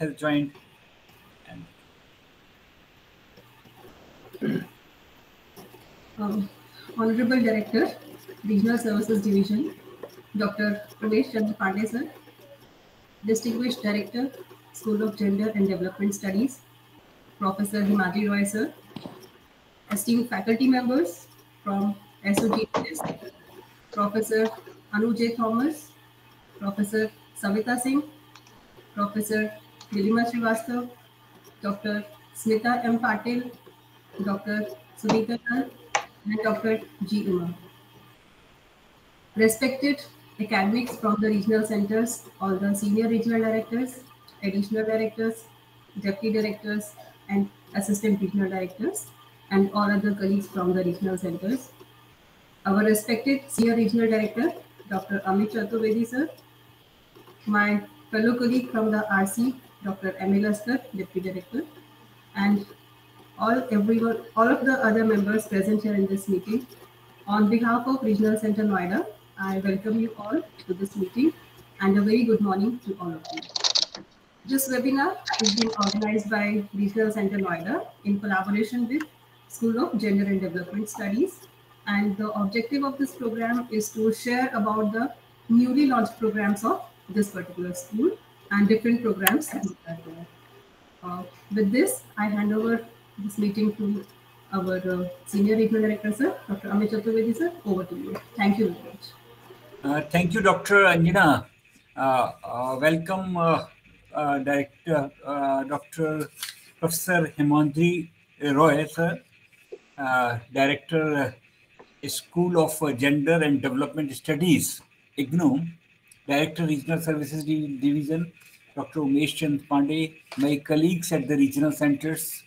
has joined. And Honorable Director, Regional Services Division, Dr. Umesh Chandra Pandey sir, Distinguished Director, School of Gender and Development Studies, Professor Himadri Roy sir, esteemed faculty members from SOGDS, Professor Anu J. Thomas, Professor Savita Singh, Professor Nilima Srivastav, Dr. Smita M. Patil, Dr. Sunita Lal, and Dr. G. Uma. Respected academics from the regional centers, all the senior regional directors, additional directors, deputy directors, and assistant regional directors, and all other colleagues from the regional centers. Our respected senior regional director, Dr. Amit Chaturvedi sir, my fellow colleague from the RC, Dr. Emil Askar, deputy director, and all of the other members present here in this meeting. On behalf of Regional Center Noida, I welcome you all to this meeting and a very good morning to all of you. This webinar is being organized by Regional Center Noida in collaboration with School of Gender and Development Studies, and the objective of this program is to share about the newly launched programs of this particular school and different programs that are there. With this, I hand over this meeting to our Senior Regional Director, sir, Dr. Amit Chaturvedi, sir. Over to you. Thank you very much. Thank you, Dr. Anjana. Welcome, Director, Dr. Professor Himadri Roy, sir, Director, School of Gender and Development Studies, IGNOU, Director, Regional Services Division, Dr. Umesh Chandra Pandey, my colleagues at the regional centers,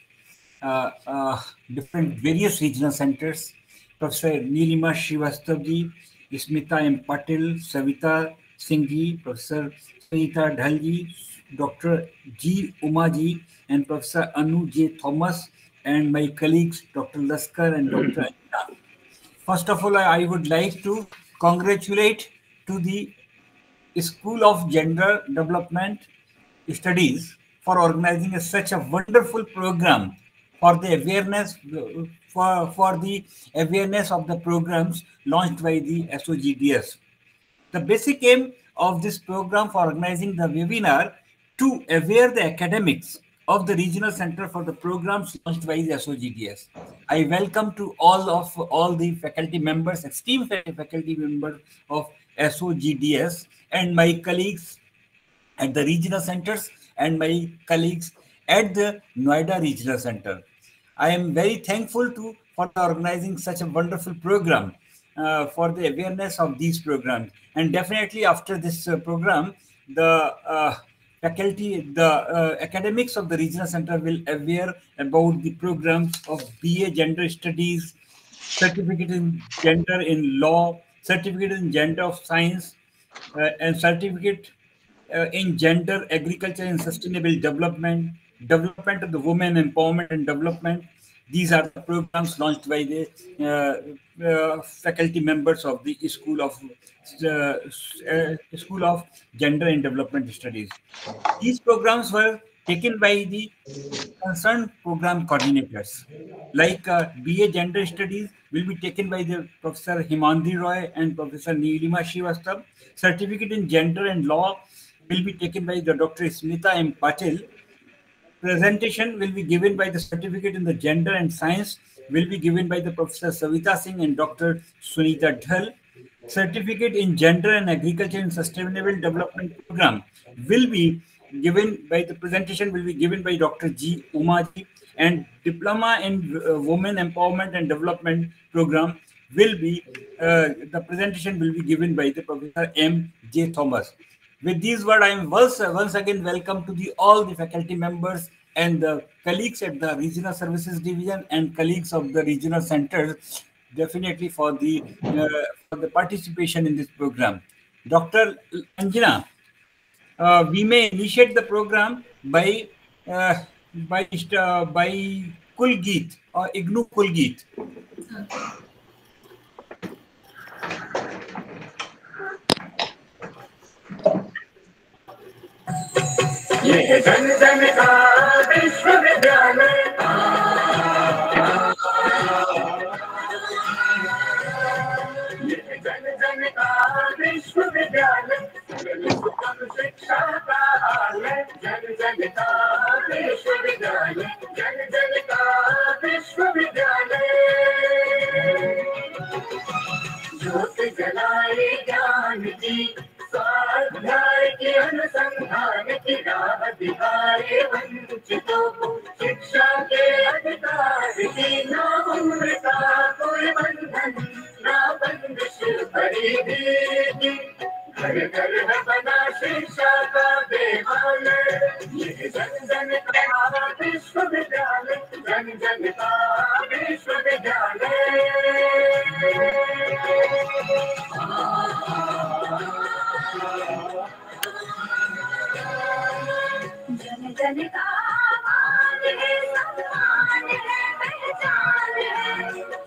different various regional centers, Professor Nilima Srivastav, Smita M. Patil, Savita Singh, Professor Sunita Dhalji, Dr. G. Umaji, and Professor Anu J. Thomas, and my colleagues, Dr. Laskar and Dr. Anjana. First of all, I would like to congratulate to the School of Gender Development Studies for organizing such a wonderful program for the awareness for the awareness of the programs launched by the SOGDS. The basic aim of this program for organizing the webinar to aware the academics of the regional center for the programs launched by the SOGDS. I welcome to all the faculty members, esteemed faculty members of SOGDS, and my colleagues at the regional centers and my colleagues at the Noida Regional Center. I am very thankful for organizing such a wonderful program for the awareness of these programs. And definitely after this program, the faculty, the academics of the regional center will aware about the programs of BA Gender Studies, Certificate in Gender in Law, Certificate in Gender of Science, and Certificate in Gender, Agriculture and Sustainable Development, Development of the Women Empowerment and Development. These are the programs launched by the faculty members of the School of Gender and Development Studies. These programs were taken by the concerned program coordinators. Like BA Gender Studies will be taken by the Professor Himadri Roy and Professor Nilima Srivastav. Certificate in Gender and Law will be taken by the Dr. Smita M. Patil. Presentation will be given by the Certificate in the Gender and Science will be given by the Professor Savita Singh and Dr. Sunita Dhal. Certificate in Gender and Agriculture and Sustainable Development Program will be given by the presentation will be given by Dr. G. Umaji, and Diploma in Women Empowerment and Development Program will be the presentation will be given by the Professor M. J. Thomas. With these words, I am once again welcome to all the faculty members and the colleagues at the Regional Services Division and colleagues of the regional centers, definitely for the participation in this program. Dr. Anjana, we may initiate the program by Kulgeet or IGNOU Kulgeet. ये जन जन का विश्वविद्यालय, ये जन जन का विश्वविद्यालय, सुगम शिक्षा का आलय, जन जन का विश्वविद्यालय, जन जन का विश्वविद्यालय। ज्योति जलाए ज्ञान की, स्वाध्याय की अनुसंधान की, राह दिखाए वंचितों को शिक्षा के अधिकार की। ना उम्र का कोई बंधन, ना बंदिश परिधि, घर घर है बना शिक्षा का देवालय। ये जन जन का विश्वविद्यालय, जन जन का विश्वविद्यालय। जन जन का मान है, सम्मान है, पहचान है।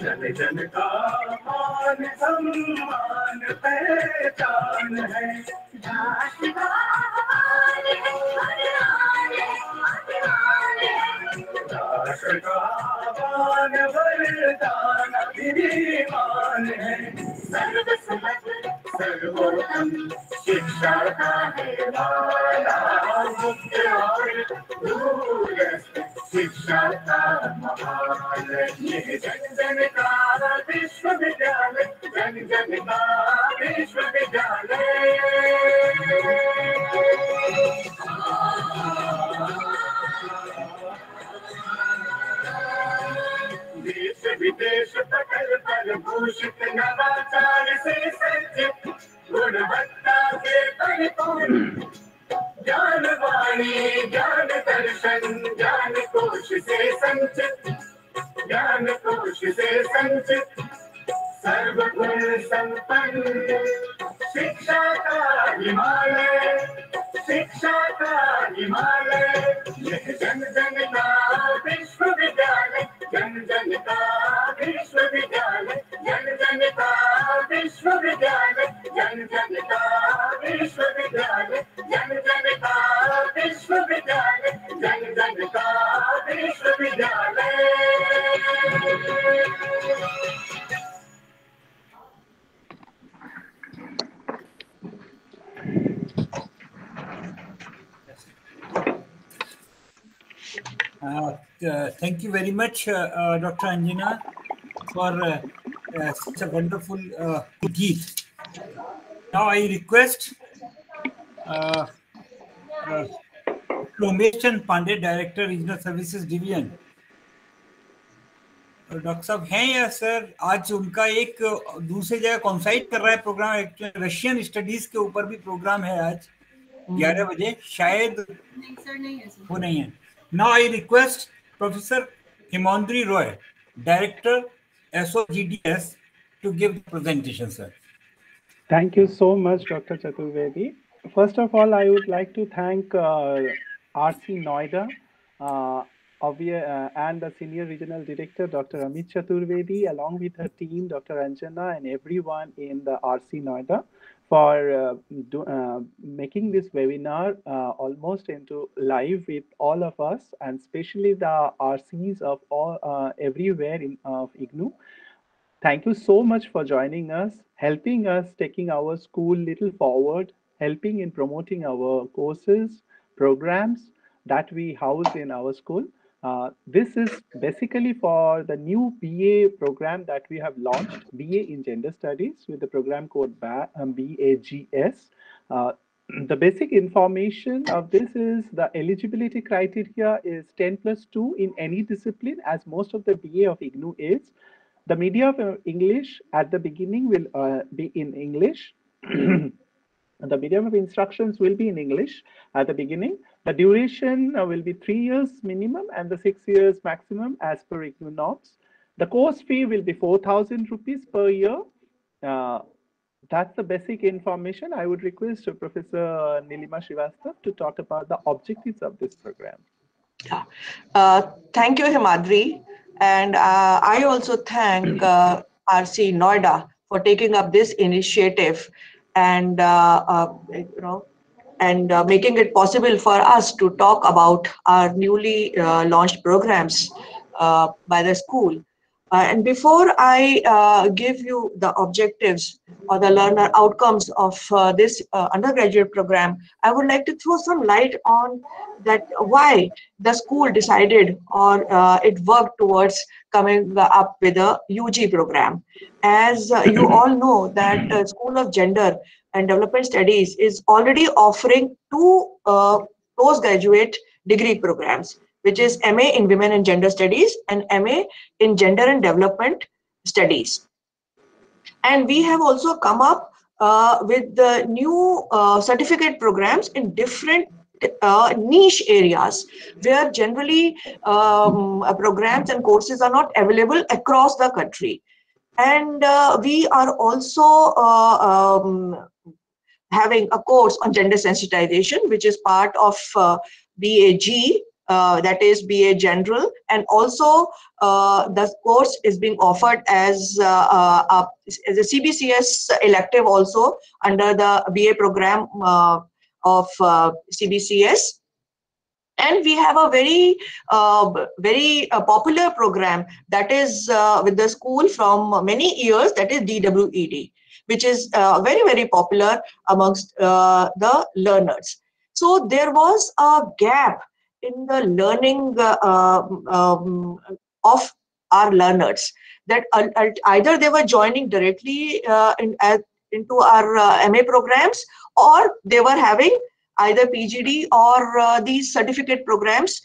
जन जन का मान, सम्मान, पहचान है। राष्ट्र का मान है, बलिदान है, अभिमान है। राष्ट्र का मान, बलिदान, अभिमान है। सर्वसुलभ सर्वोत्तम शिक्षा का है माला, मुक्त और दूरस्थ शिक्षा का महालय। ये जन जन का विश्वविद्यालय, जन जन का विश्वविद्यालय। देश विदेश पटल पर भूषित, नवाचार से सज्जित, गुणवत्ता से परिपूर्ण, ज्ञान वाणी ज्ञान दर्शन, ज्ञान कोश से संचित, ज्ञान कोश से संचित, सर्वगुण संपन्न शिक्षा का हिमालय, शिक्षा का हिमालय। यह जन जन का विश्वविद्यालय, जन जन का विश्वविद्यालय, जन जन का विश्वविद्यालय, जन जन का विश्वविद्यालय, जन जन का विश्वविद्यालय, जन जन का विश्वविद्यालय। Thank you very much, Dr. Anjana, for such a wonderful geet. Now I request Umesh Chand Pandey, Director, Regional Services Division. Doctor साहब हैं या सर? आज उनका एक दूसरी जगह कॉन्साइट कर रहा है प्रोग्राम, रशियन स्टडीज के ऊपर भी प्रोग्राम है आज 11 बजे शायद। नहीं सर, नहीं है सर, वो नहीं है। Now I request professor Himadri Roy, director SOGDS, to give the presentation, sir. Thank you so much, Dr. Chaturvedi. First of all, I would like to thank RC Noida and the Senior Regional Director, Dr. Amit Chaturvedi, along with her team, Dr. Anjana, and everyone in the RC Noida for making this webinar almost into live with all of us, and especially the RCs of all everywhere of IGNOU. Thank you so much for joining us, helping us taking our school little forward, helping in promoting our courses, programs that we house in our school. This is basically for the new BA program that we have launched, BA in Gender Studies, with the program code BAGS. The basic information of this is the eligibility criteria is 10+2 in any discipline, as most of the BA of IGNOU is. The medium of English at the beginning will be in English. The medium of instructions will be in English at the beginning. The duration will be 3 years minimum and the 6 years maximum as per IGNOU norms. The course fee will be 4,000 rupees per year. That's the basic information. I would request Professor Nilima Srivastava to talk about the objectives of this program. Yeah. Thank you, Himadri. And I also thank RC Noida for taking up this initiative and and making it possible for us to talk about our newly launched programs by the school. And before I give you the objectives or the learner outcomes of this undergraduate program, I would like to throw some light on that why the school decided or it worked towards coming up with a UG program. As you all know that School of Gender and Development Studies is already offering two postgraduate degree programs, which is MA in Women and Gender Studies and MA in Gender and Development Studies. And we have also come up with the new certificate programs in different niche areas where generally programs and courses are not available across the country. And we are also having a course on gender sensitization, which is part of BAG, that is BA General, and also the course is being offered as a CBCS elective also under the BA program of CBCS. And we have a very popular program that is with the school from many years, that is DWED, which is very, very popular amongst the learners. So there was a gap in the learning of our learners, that either they were joining directly into our MA programs, or they were having either PGD or these certificate programs,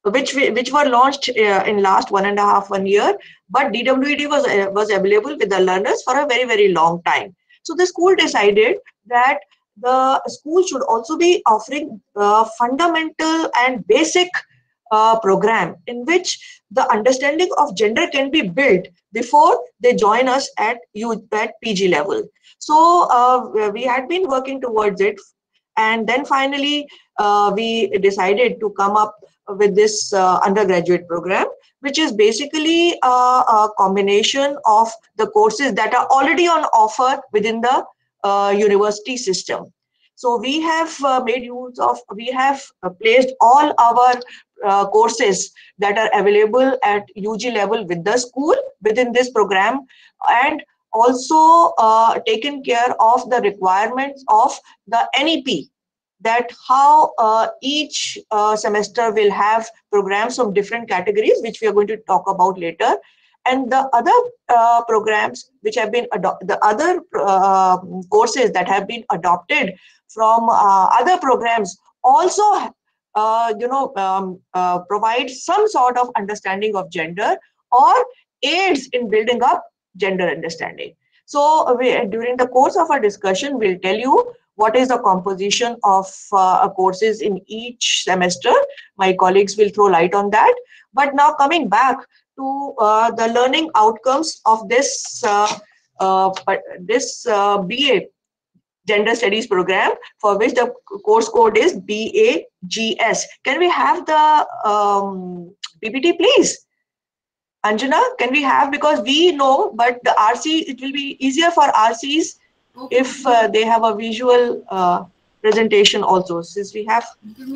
which were launched in last 1.5 year, but DWED was available with the learners for a very, very long time. So the school decided that the school should also be offering fundamental and basic program in which the understanding of gender can be built before they join us at PG level. So we had been working towards it, and then finally we decided to come up with this undergraduate program, which is basically a combination of the courses that are already on offer within the university system. So we have we have placed all our courses that are available at UG level with the school within this program, and also taken care of the requirements of the NEP, that how each semester will have programs from different categories, which we are going to talk about later. And the other programs which have been the other courses that have been adopted from other programs also provide some sort of understanding of gender or aids in building up gender understanding. So during the course of our discussion, we'll tell you what is the composition of courses in each semester. My colleagues will throw light on that. But now coming back to the learning outcomes of this BA Gender Studies program, for which the course code is BAGS. Can we have the PPT, please? Anjana, can we have, because we know, but the RC, it will be easier for RCs if they have a visual presentation also, since we have.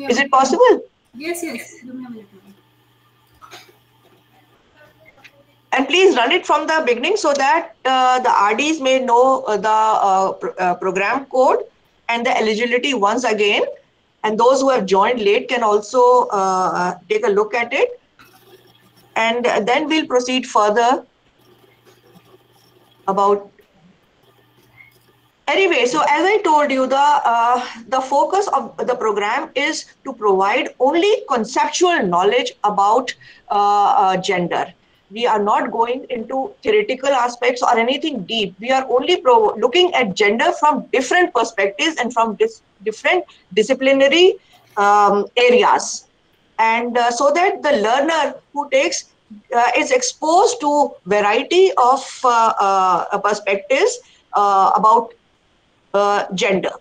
Is it possible? Yes, yes. Give me a minute. And please run it from the beginning so that the RDs may know the program code and the eligibility once again. And those who have joined late can also take a look at it. And then we'll proceed further about. Anyway, so as I told you, the focus of the program is to provide only conceptual knowledge about gender. We are not going into theoretical aspects or anything deep. We are only looking at gender from different perspectives and from different disciplinary areas. And so that the learner who takes is exposed to variety of perspectives about gender.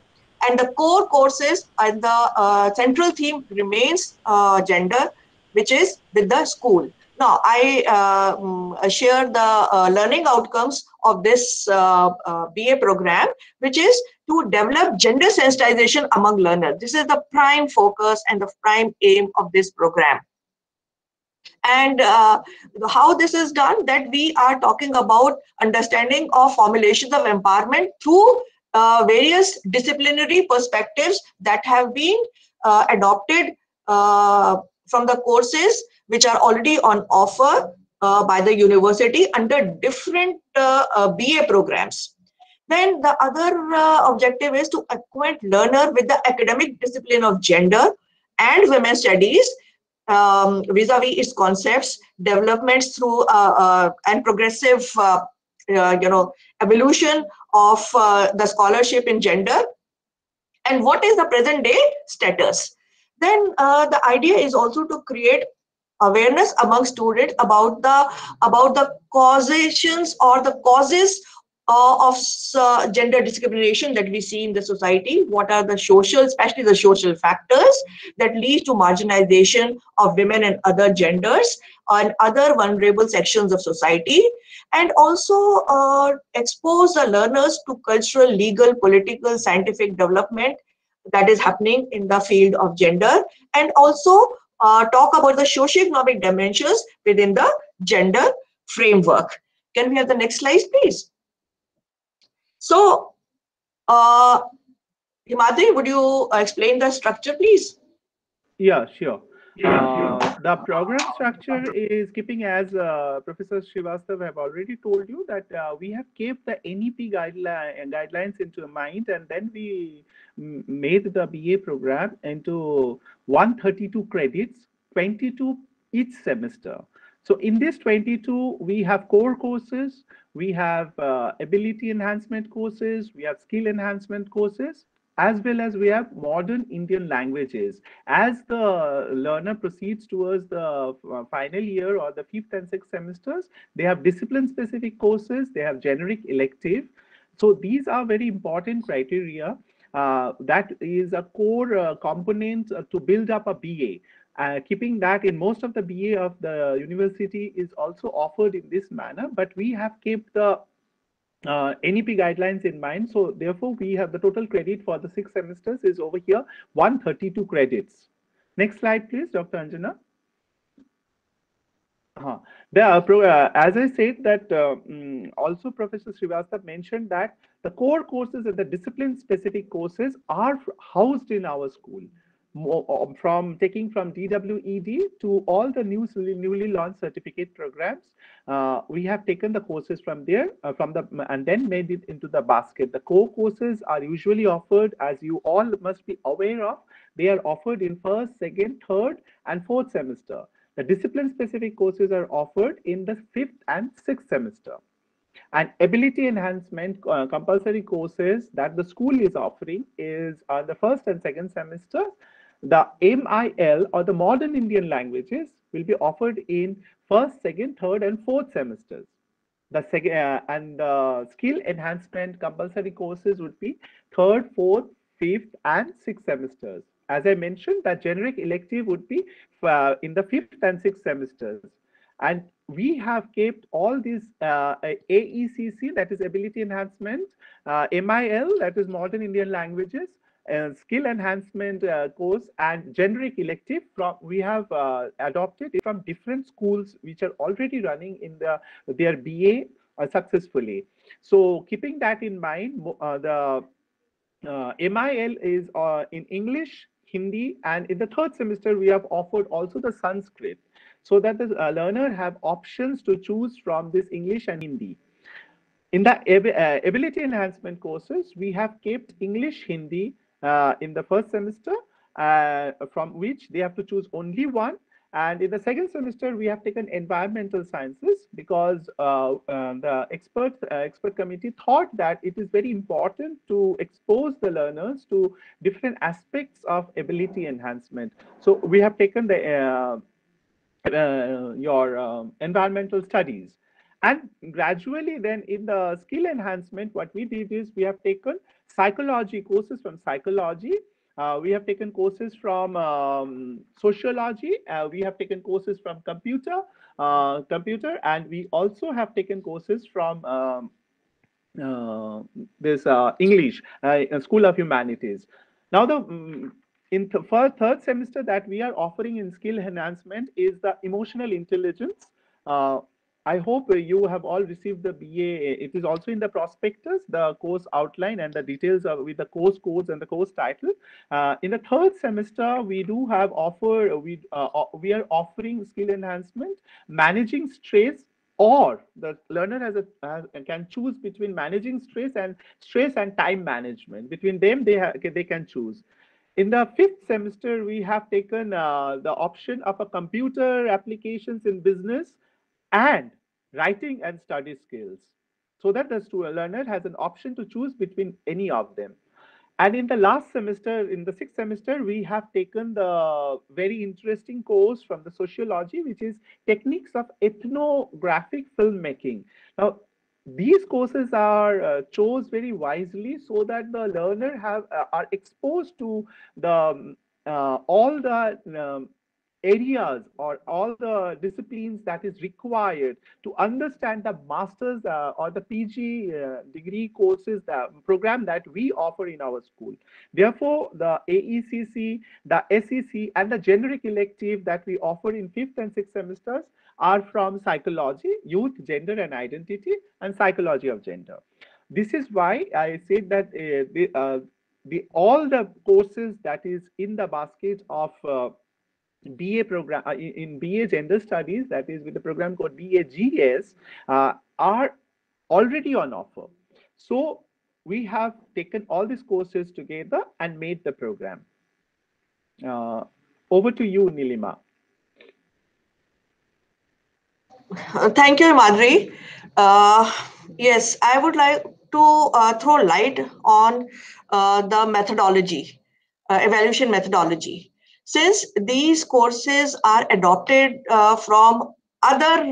And the core courses and the central theme remains gender, which is with the school. Now, I share the learning outcomes of this BA program, which is to develop gender sensitization among learners. This is the prime focus and the prime aim of this program. And how this is done, that we are talking about understanding of formulations of empowerment through various disciplinary perspectives that have been adopted from the courses which are already on offer by the university under different BA programs. Then the other objective is to acquaint learner with the academic discipline of gender and women's studies vis-a-vis its concepts, developments through and progressive, evolution of the scholarship in gender, and what is the present day status. Then the idea is also to create awareness among students about the causations or the causes of gender discrimination that we see in the society. What are the social, especially the social factors that lead to marginalization of women and other genders and other vulnerable sections of society, and also expose the learners to cultural, legal, political, scientific development that is happening in the field of gender, and also talk about the socioeconomic dimensions within the gender framework. Can we have the next slide, please? So, Himadri, would you explain the structure, please? Yeah, sure. The program structure is keeping, as Professor Srivastav have already told you, that we have kept the NEP guidelines into mind, and then we made the BA program into 132 credits, 22 each semester. So in this 22, we have core courses, we have ability enhancement courses, we have skill enhancement courses, as well as we have modern Indian languages. As the learner proceeds towards the final year or the 5th and 6th semesters, they have discipline-specific courses, they have generic elective. So these are very important criteria. That is a core component to build up a BA. Keeping that in most of the BA of the university is also offered in this manner, but we have kept the NEP guidelines in mind. So therefore, we have the total credit for the 6 semesters is over here, 132 credits. Next slide, please, Dr. Anjana. As I said that also Professor Srivastav mentioned that the core courses and the discipline-specific courses are housed in our school. From DWED to all the newly launched certificate programs, we have taken the courses from there, and then made it into the basket. The core courses are usually offered, as you all must be aware of, they are offered in 1st, 2nd, 3rd, and 4th semester. The discipline-specific courses are offered in the 5th and 6th semester. And ability enhancement compulsory courses that the school is offering is on the 1st and 2nd semester. The MIL or the modern Indian languages will be offered in 1st, 2nd, 3rd, and 4th semesters. The skill enhancement compulsory courses would be 3rd, 4th, 5th, and 6th semesters. As I mentioned, the generic elective would be in the 5th and 6th semesters. And we have kept all these AECC, that is ability enhancement, MIL, that is modern Indian languages, skill enhancement course, and generic elective we have adopted from different schools which are already running in their BA successfully. So keeping that in mind, the MIL is in English, Hindi, and in the 3rd semester we have offered also the Sanskrit, so that the learner have options to choose from this English and Hindi. In the ability enhancement courses, we have kept English, Hindi in the 1st semester, from which they have to choose only one. And in the 2nd semester, we have taken environmental sciences because the expert committee thought that it is very important to expose the learners to different aspects of ability enhancement. So we have taken the environmental studies. And gradually then in the skill enhancement, what we did is we have taken psychology courses from psychology, We have taken courses from sociology. We have taken courses from computer, and we also have taken courses from this English, School of Humanities. Now, for third semester that we are offering in skill enhancement is the emotional intelligence. I hope you have all received the BA. It is also in the prospectus, the course outline and the details with the course codes and the course title. In the third semester, we do have we are offering skill enhancement, managing stress, or the learner can choose between managing stress and time management. Between them, they can choose. In the fifth semester, we have taken the option of a computer applications in business and writing and study skills, so that the learner has an option to choose between any of them. And in the last semester, in the sixth semester, we have taken the very interesting course from the sociology, which is techniques of ethnographic filmmaking. Now, these courses are chose very wisely so that the learner are exposed to the all the areas or all the disciplines that is required to understand the master's or the PG degree courses, the program that we offer in our school. Therefore, the AECC, the SEC, and the generic elective that we offer in 5th and 6th semesters are from psychology, youth, gender and identity, and psychology of gender. This is why I said that all the courses that is in the basket of BA program in BA Gender Studies, that is with the program called BAGS, are already on offer. So we have taken all these courses together and made the program. Over to you, Nilima. Thank you, Madhuri. Yes, I would like to throw light on the methodology, evaluation methodology. Since these courses are adopted from other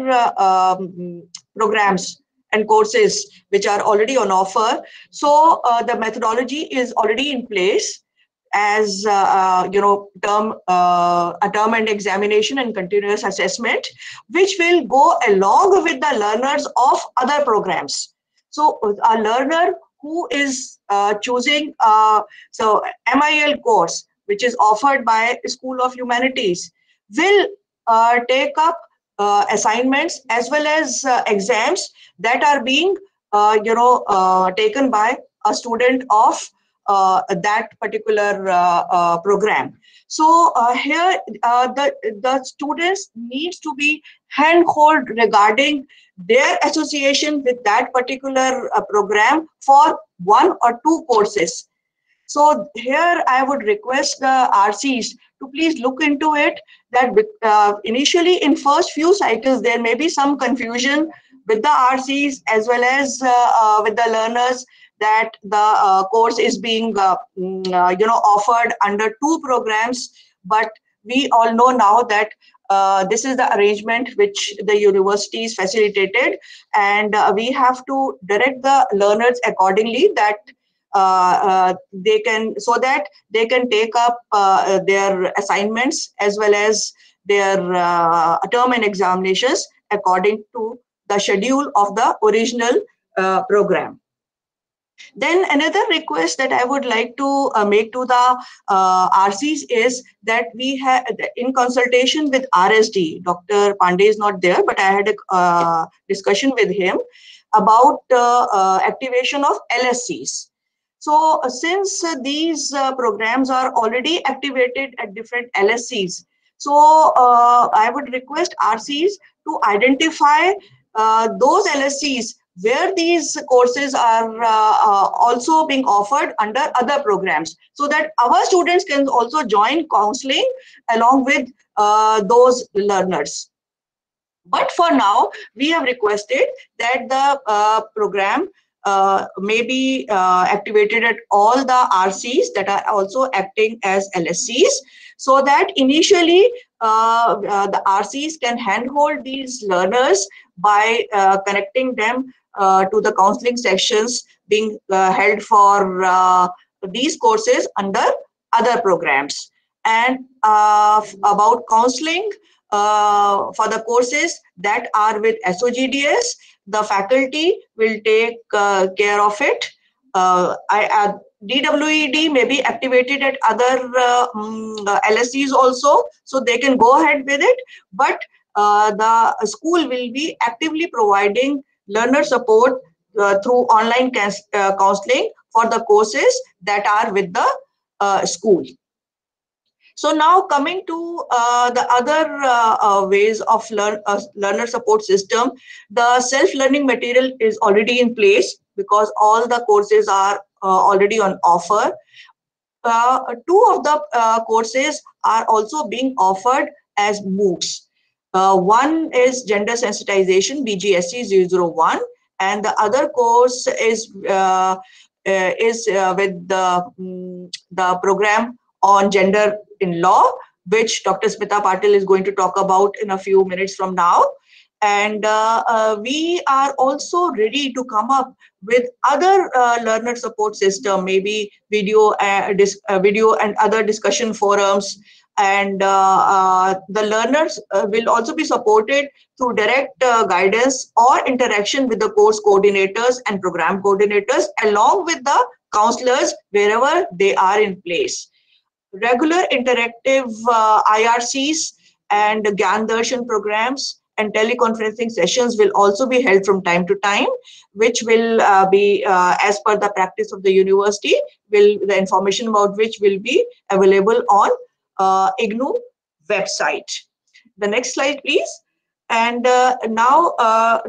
programs and courses which are already on offer, so the methodology is already in place as a term and examination and continuous assessment, which will go along with the learners of other programs. So a learner who is choosing MIL course, which is offered by School of Humanities, will take up assignments as well as exams that are being taken by a student of that particular program. So here the students needs to be handhold regarding their association with that particular program for 1 or 2 courses. So here I would request the RCs to please look into it, that initially in first few cycles there may be some confusion with the RCs as well as with the learners, that the course is being offered under 2 programs, but we all know now that this is the arrangement which the universities facilitated, and we have to direct the learners accordingly, that they can, so that they can take up their assignments as well as their term and examinations according to the schedule of the original program. Then another request that I would like to make to the RCs is that we have, in consultation with RSD, Dr. Pandey is not there, but I had a discussion with him about activation of LSCs. So since these programs are already activated at different LSCs, so I would request RCs to identify those LSCs where these courses are also being offered under other programs, so that our students can also join counseling along with those learners. But for now, we have requested that the program may be activated at all the RCs that are also acting as LSCs, so that initially the RCs can handhold these learners by connecting them to the counseling sessions being held for these courses under other programs. And about counseling for the courses that are with SOGDS, the faculty will take care of it. DWED may be activated at other LSCs also, so they can go ahead with it. But the school will be actively providing learner support through online counseling for the courses that are with the school. So now coming to the other ways of learner support system, the self-learning material is already in place because all the courses are already on offer. Two of the courses are also being offered as MOOCs. One is gender sensitization, BGSC 001, and the other course is with the program on gender in law, which Dr. Smita Patil is going to talk about in a few minutes from now. And we are also ready to come up with other learner support system, maybe video and other discussion forums. And the learners will also be supported through direct guidance or interaction with the course coordinators and program coordinators, along with the counselors wherever they are in place. Regular interactive IRCs and Gyan Darshan programs and teleconferencing sessions will also be held from time to time, which will be as per the practice of the university, the information about which will be available on IGNOU website. The next slide, please. And now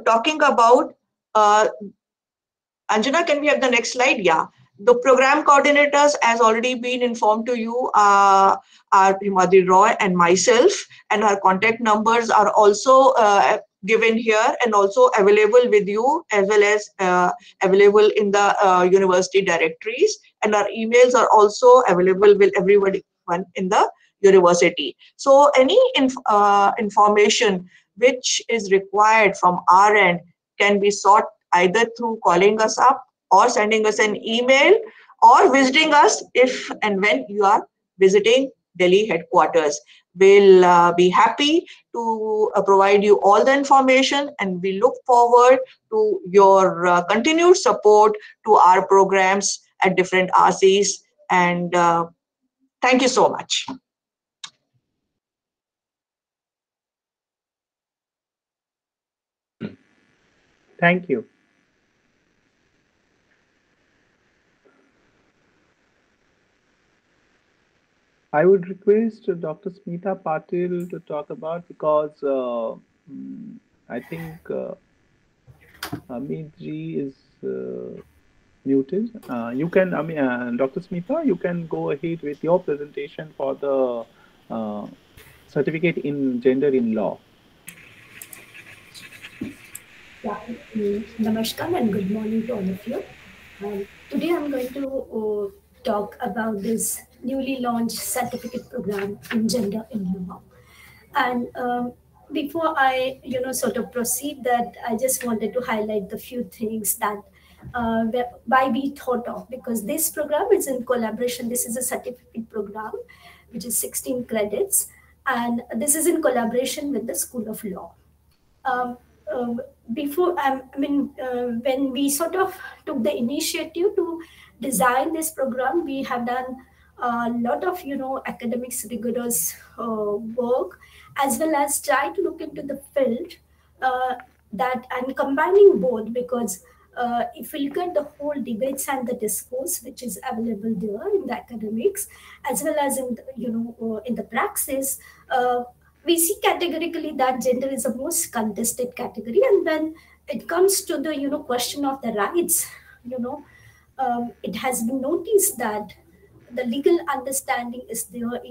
talking about Anjana, can we have the next slide? Yeah. The program coordinators, as already been informed to you, are Himadri Roy and myself, and our contact numbers are also given here and also available with you, as well as available in the university directories. And our emails are also available with everybody in the university. So any information which is required from our end can be sought either through calling us up or sending us an email or visiting us if and when you are visiting Delhi headquarters. We'll be happy to provide you all the information, and we look forward to your continued support to our programs at different RCs. And thank you so much. Thank you. I would request Dr. Smita Patil to talk about, because I think Amit ji is muted. You can, Dr. Smita, you can go ahead with your presentation for the certificate in gender in law. Yeah, namaskar and good morning to all of you. Today I'm going to talk about this newly launched certificate program in gender in law. And before I, sort of proceed that, I just wanted to highlight the few things that why we thought of, because this program is in collaboration. This is a certificate program, which is 16 credits. And this is in collaboration with the School of Law. When we sort of took the initiative to design this program, we have done a lot of, academics rigorous work, as well as try to look into the field that and combining both, because if we look at the whole debates and the discourse which is available there in the academics, as well as in the, in the praxis, we see categorically that gender is the most contested category. And when it comes to the question of the rights, it has been noticed that the legal understanding is there,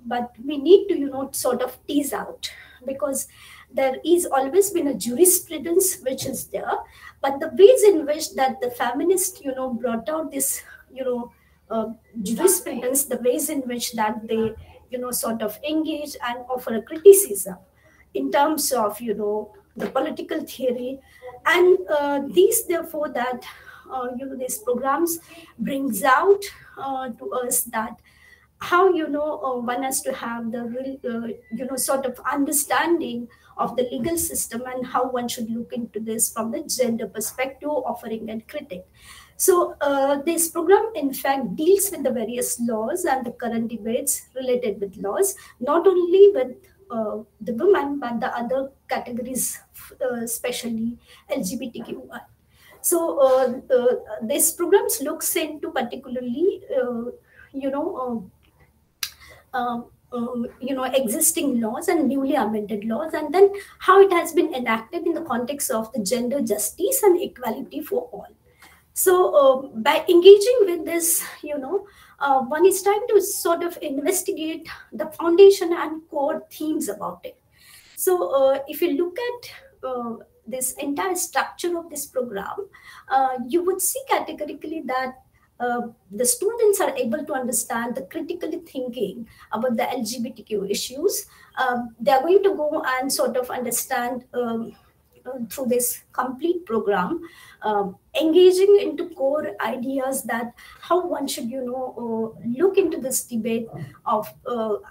but we need to sort of tease out, because there is always been a jurisprudence which is there, but the ways in which that the feminists brought out this jurisprudence, the ways in which that they sort of engage and offer a criticism in terms of the political theory, and these therefore that these programs brings out to us that how one has to have the real sort of understanding of the legal system, and how one should look into this from the gender perspective, offering and critic. So this program in fact deals with the various laws and the current debates related with laws, not only with the women but the other categories, especially LGBTQI. So this programs looks into particularly you know existing laws and newly amended laws, and then how it has been enacted in the context of the gender justice and equality for all. So by engaging with this, one is trying to sort of investigate the foundation and core themes about it. So if you look at this entire structure of this program, you would see categorically that the students are able to understand the critically thinking about the LGBTQ issues. They are going to go and sort of understand through this complete program, engaging into core ideas that how one should, look into this debate of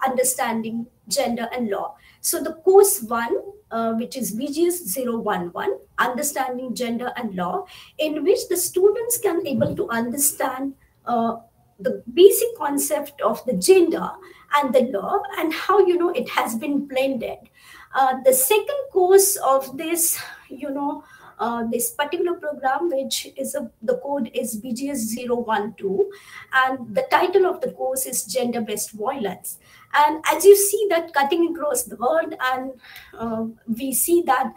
understanding gender and law. So the course 1, which is BGS 011, Understanding Gender and Law, in which the students can able to understand the basic concept of the gender and the law, and how it has been blended. The second course of this, this particular program, which is the code is BGS 012, and the title of the course is Gender-Based Violence. And as you see that cutting across the world, and we see that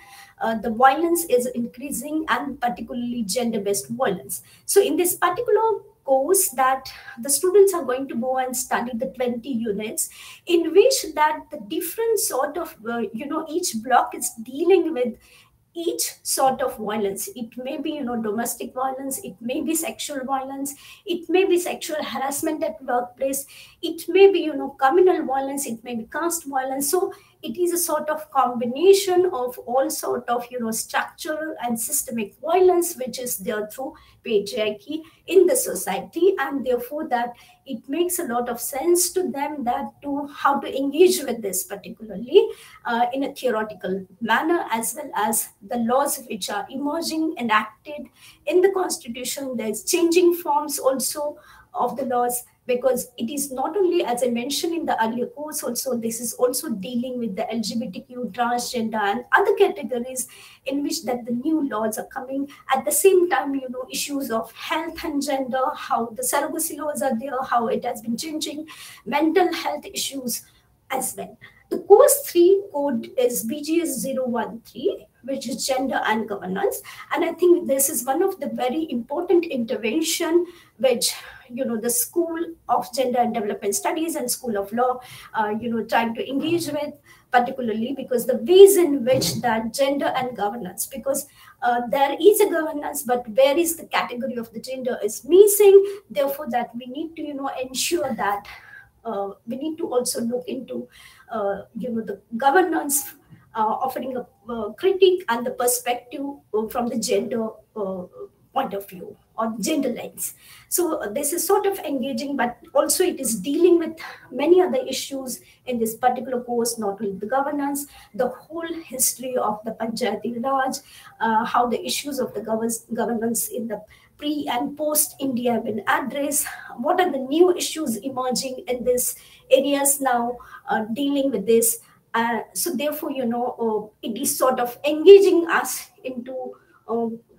the violence is increasing, and particularly gender-based violence. So in this particular course that the students are going to go and study the 20 units, in which that the different sort of, each block is dealing with each sort of violence. It may be, domestic violence, it may be sexual violence, it may be sexual harassment at workplace, it may be, communal violence, it may be caste violence. So it is a sort of combination of all sort of, structural and systemic violence, which is there through patriarchy in the society, and therefore that it makes a lot of sense to them that to how to engage with this particularly in a theoretical manner, as well as the laws which are emerging, enacted in the constitution. There's changing forms also of the laws, because it is not only, as I mentioned in the earlier course also, this is also dealing with the LGBTQ, transgender and other categories, in which that the new laws are coming. At the same time, issues of health and gender, how the surrogacy laws are there, how it has been changing, mental health issues as well. The course 3 code is BGS 013, which is Gender and Governance. And I think this is one of the very important intervention which, the School of Gender and Development Studies and School of Law, trying to engage with, particularly because the ways in which that gender and governance, because there is a governance, but where is the category of the gender is missing. Therefore, that we need to, ensure that we need to also look into, the governance, offering a critique and the perspective from the gender point of view or gender lens. So this is sort of engaging, but also it is dealing with many other issues in this particular course, not only the governance, the whole history of the Panchayati Raj, how the issues of the governance in the pre and post India have been addressed, what are the new issues emerging in these areas now, dealing with this. So therefore, it is sort of engaging us into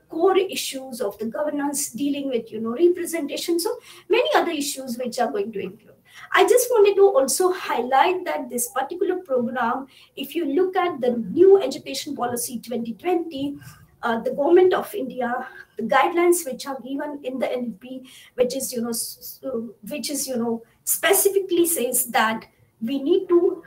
core issues of the governance, dealing with, representation. So many other issues which are going to include. I just wanted to also highlight that this particular program, if you look at the new education policy 2020, the government of India, the guidelines which are given in the NEP, which is, specifically says that we need to,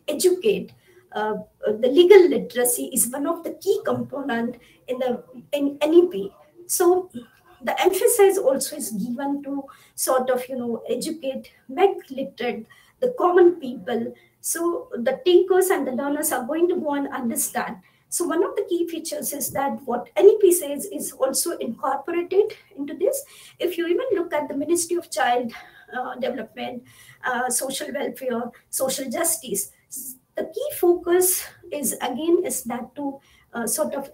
educate. The legal literacy is one of the key component in NEP. So the emphasis also is given to sort of, educate, make literate the common people. So the takers and the learners are going to go and understand. So one of the key features is that what NEP says is also incorporated into this. If you even look at the Ministry of Child development, social welfare, social justice. The key focus is that to sort of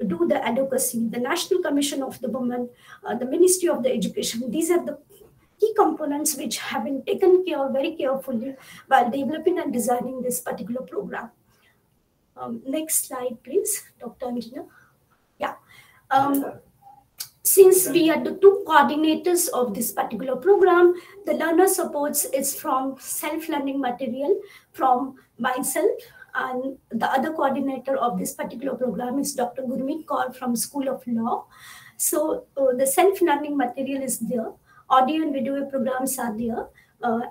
do the advocacy. The National Commission of the Women, the Ministry of the Education, these are the key components which have been taken care of very carefully while developing and designing this particular program. Next slide, please, Dr. Anjana. Yeah. Since we are the two coordinators of this particular program, the learner supports is from self-learning material from myself, and the other coordinator of this particular program is Dr. Gurmeet Kaur from School of Law. So the self-learning material is there. Audio and video programs are there.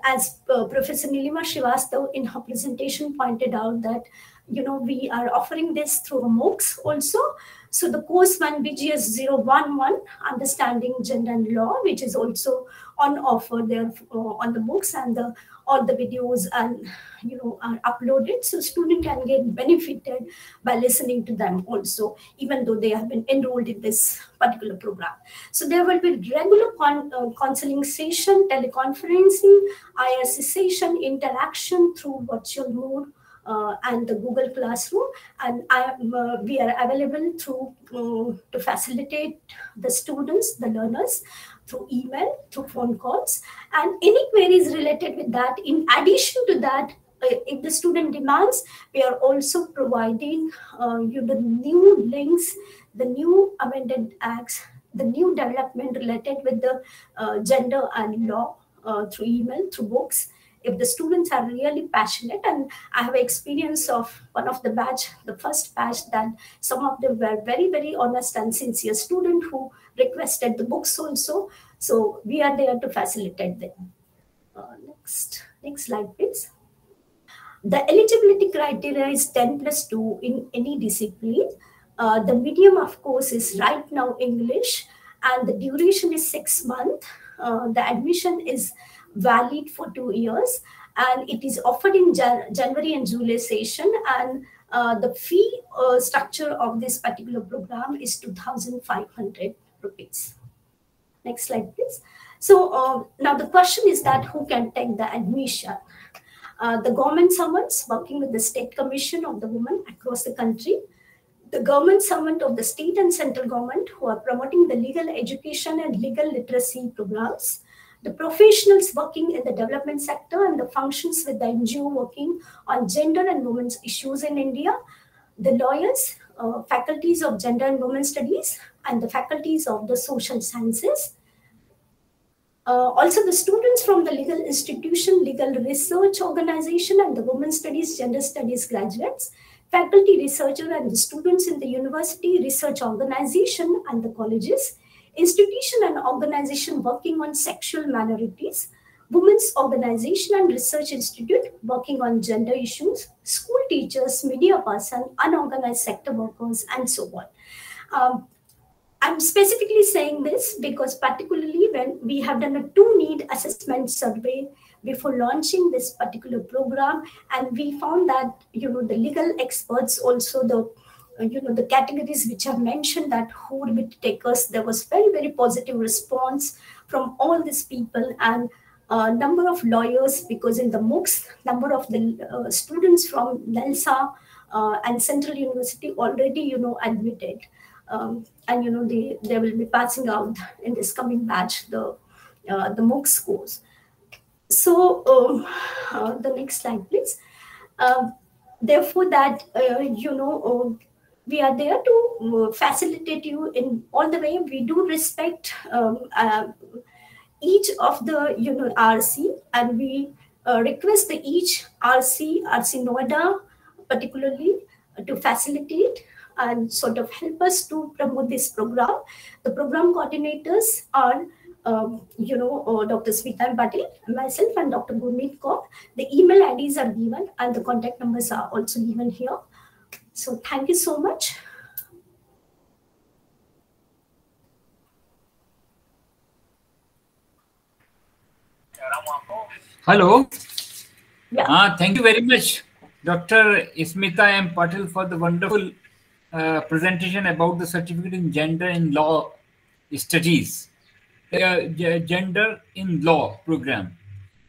As Professor Nilima Srivastav in her presentation pointed out that, we are offering this through MOOCs also. So the course 1 BGS 011, Understanding Gender and Law, which is also on offer there on the books, and all the videos and are uploaded, so students can get benefited by listening to them also, even though they have been enrolled in this particular program. So there will be regular counseling session, teleconferencing, IRC session, interaction through virtual mode, and the Google Classroom, and we are available to facilitate the students, the learners, through email, through phone calls, and any queries related with that. In addition to that, if the student demands, we are also providing the new links, the new amended acts, the new development related with the gender and law through email, through books. If the students are really passionate, and I have experience of one of the batch, the first batch, that some of them were very, very honest and sincere student who requested the books also. So we are there to facilitate them. Next slide, please. The eligibility criteria is 10+2 in any discipline. The medium, of course, is right now English, and the duration is 6 months. The admission is valid for 2 years, and it is offered in January and July session, and the fee structure of this particular program is 2,500 rupees. Next slide, please. So now the question is that who can take the admission? The government servants working with the State Commission of the Women across the country, the government servant of the state and central government who are promoting the legal education and legal literacy programs, the professionals working in the development sector and the functions with the NGO working on gender and women's issues in India, the lawyers, faculties of gender and women's studies, and the faculties of the social sciences. Also the students from the legal institution, legal research organization, and the women's studies, gender studies graduates, faculty researcher and the students in the university research organization and the colleges, institution and organization working on sexual minorities, women's organization and research institute working on gender issues, school teachers, media person, unorganized sector workers, and so on. I'm specifically saying this because particularly when we have done a 2-need assessment survey before launching this particular program, and we found that, the legal experts also, the categories which are mentioned that who would be takers, there was very, very positive response from all these people, and number of lawyers, because in the MOOCs, number of the students from NELSA and Central University already, admitted. And they will be passing out in this coming batch the MOOC scores. So the next slide, please. Therefore, that we are there to facilitate you in all the way. We do respect each of the RC, and we request the each RC Noida particularly to facilitate and sort of help us to promote this program. The program coordinators are, Dr. Smita Patil, myself, and Dr. Gurmeet Kaur. The email IDs are given, and the contact numbers are also given here. So thank you so much. Hello. Yeah. Thank you very much, Dr. Smita M. Patil, for the wonderful presentation about the certificate in gender and law studies. Gender in Law program.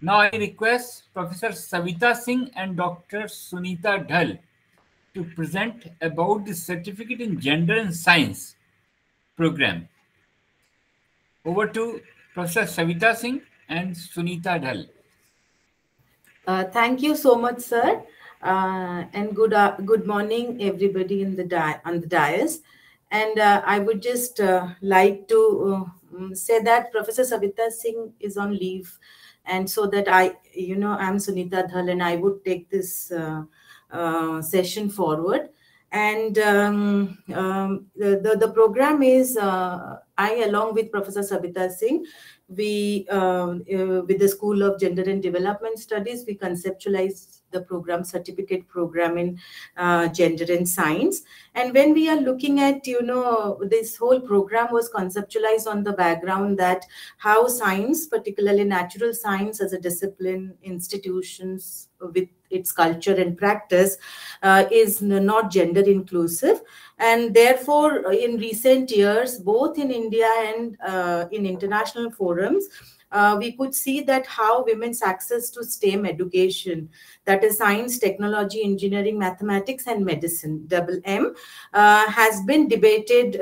Now I request Professor Savita Singh and Dr. Sunita Dhal to present about the Certificate in Gender and Science program. Over to Professor Savita Singh and Sunita Dhal. Thank you so much, sir, and good morning, everybody in the on the dais. And I would just like to say that Professor Savita Singh is on leave, and so that I'm Sunita Dhal, and I would take this session forward. And the program is I, along with Professor Savita Singh, we with the School of Gender and Development Studies, we conceptualized the program, certificate program in gender and science. And when we are looking at, this whole program was conceptualized on the background that how science, particularly natural science as a discipline, institutions with its culture and practice is not gender inclusive. And therefore, in recent years, both in India and in international forums, we could see that how women's access to STEM education, that is science, technology, engineering, mathematics, and medicine, double M, has been debated,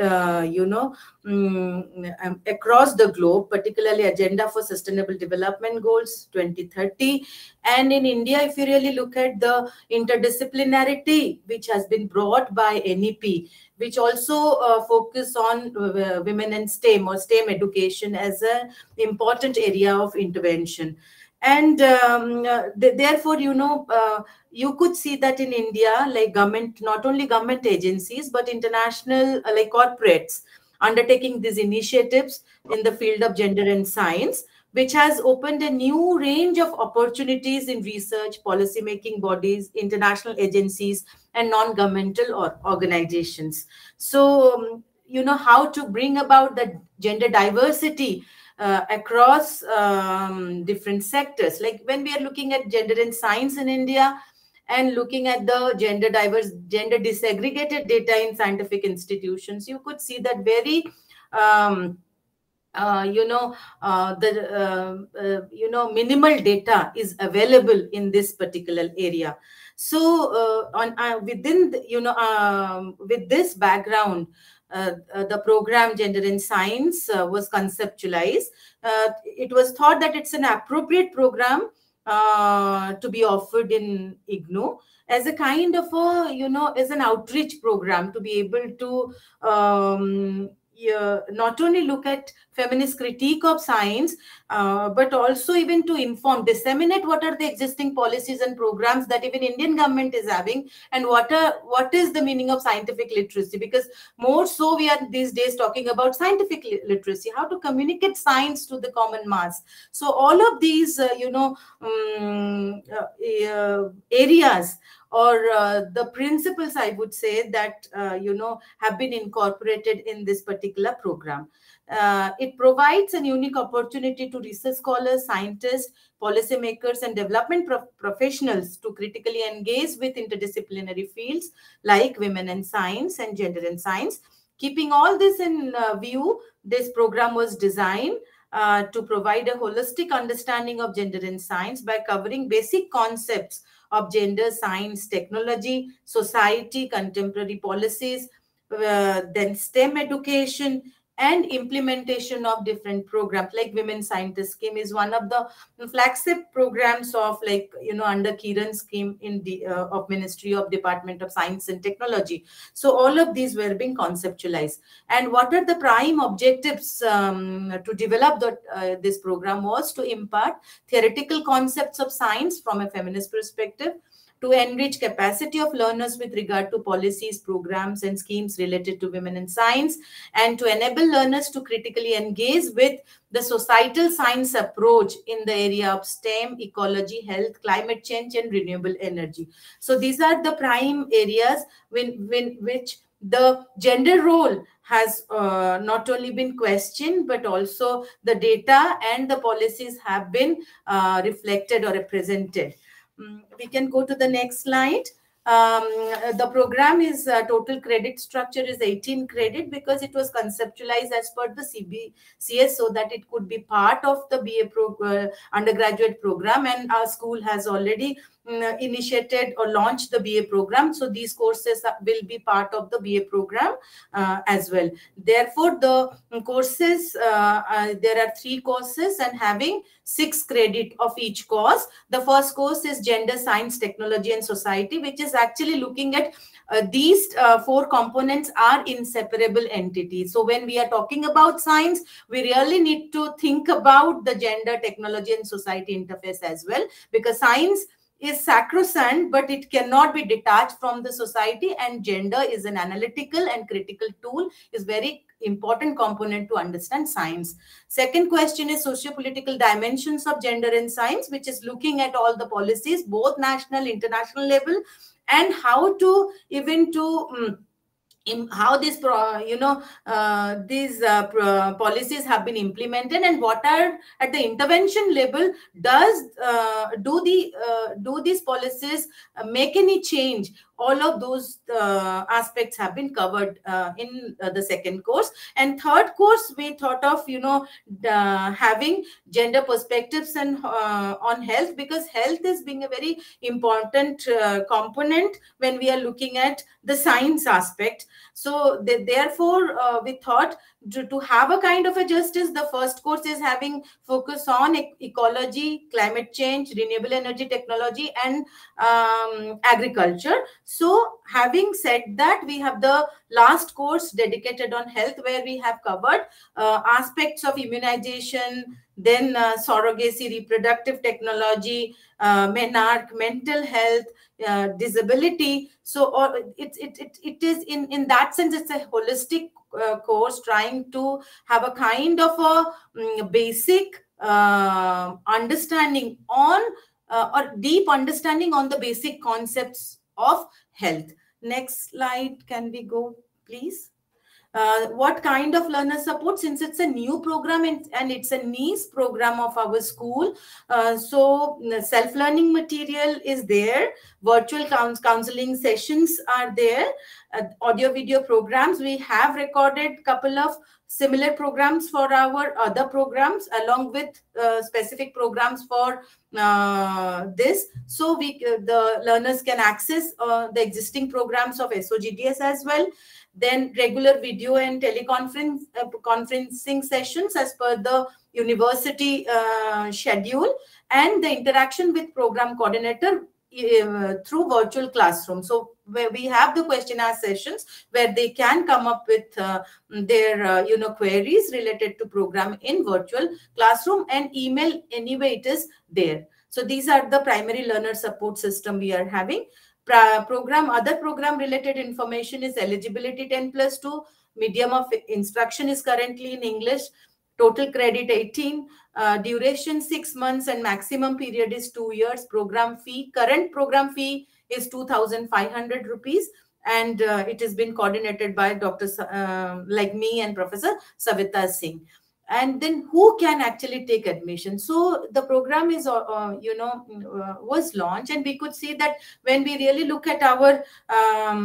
across the globe, particularly Agenda for Sustainable Development Goals 2030. And in India, if you really look at the interdisciplinarity which has been brought by NEP, which also focus on women in STEM or STEM education as an important area of intervention. And therefore, you could see that in India, like government, not only government agencies, but international like corporates undertaking these initiatives in the field of gender and science, which has opened a new range of opportunities in research, policy-making bodies, international agencies, and non-governmental organizations. So, how to bring about the gender diversity across different sectors. Like when we are looking at gender and science in India, and looking at the gender disaggregated data in scientific institutions, you could see that very minimal data is available in this particular area. So with this background, the program Gender in Science was conceptualized. It was thought that it's an appropriate program to be offered in IGNOU as a kind of a, as an outreach program to be able to not only look at feminist critique of science, but also even to disseminate what are the existing policies and programs that even Indian government is having, and what is the meaning of scientific literacy, because more so we are these days talking about scientific literacy, how to communicate science to the common mass. So all of these, areas or the principles, I would say, that, have been incorporated in this particular program. It provides a unique opportunity to research scholars, scientists, policymakers, and development professionals to critically engage with interdisciplinary fields like women in science and gender in science. Keeping all this in view, this program was designed to provide a holistic understanding of gender in science by covering basic concepts of gender, science, technology, society, contemporary policies, then STEM education, and implementation of different programs. Like Women Scientist Scheme is one of the flagship programs of, like, under Kiran scheme in the of Ministry of Department of Science and Technology. So all of these were being conceptualized. And what are the prime objectives to develop this program was to impart theoretical concepts of science from a feminist perspective, to enrich capacity of learners with regard to policies, programs, and schemes related to women in science, and to enable learners to critically engage with the societal science approach in the area of STEM, ecology, health, climate change, and renewable energy. So these are the prime areas which the gender role has not only been questioned, but also the data and the policies have been reflected or represented. We can go to the next slide. The program is total credit structure is 18 credit because it was conceptualized as per the CBCS so that it could be part of the BA undergraduate program, and our school has already initiated or launched the BA program. So these courses will be part of the BA program as well. Therefore, the courses, there are 3 courses and having 6 credit of each course. The first course is Gender, Science, Technology and Society, which is actually looking at these 4 components are inseparable entities. So when we are talking about science, we really need to think about the gender, technology and society interface as well, because science is sacrosanct, but it cannot be detached from the society, and gender is an analytical and critical tool, is very important component to understand science. Second question is socio-political dimensions of gender in science, which is looking at all the policies, both national, international level, and how to even to how these policies have been implemented, and what are at the intervention level do these policies make any change. All of those aspects have been covered in the second course. And third course, we thought of having gender perspectives and on health, because health is being a very important component when we are looking at the science aspect. So therefore we thought to have a kind of a justice, the first course is having focus on ecology, climate change, renewable energy technology and agriculture. So having said that, we have the last course dedicated on health, where we have covered aspects of immunization, then surrogacy, reproductive technology, menarche, mental health, disability. So it is in that sense, it's a holistic course trying to have a kind of a basic understanding on or deep understanding on the basic concepts of health. Next slide, can we go please? What kind of learner support, since it's a new program and it's a niche program of our school, so self-learning material is there, virtual counseling sessions are there, audio video programs. We have recorded couple of similar programs for our other programs, along with specific programs for this. So the learners can access the existing programs of SOGDS as well. Then regular video and conferencing sessions as per the university schedule, and the interaction with program coordinator through virtual classroom. So where we have the questionnaire sessions where they can come up with their queries related to program in virtual classroom, and email anyway it is there. So these are the primary learner support system we are having. Other program related information is eligibility 10+2, medium of instruction is currently in English, total credit 18, duration 6 months, and maximum period is 2 years. Program fee, current program fee is 2,500 rupees, and it has been coordinated by Dr. like me and Professor Savita Singh. And then who can actually take admission? So the program is was launched, and we could see that when we really look at our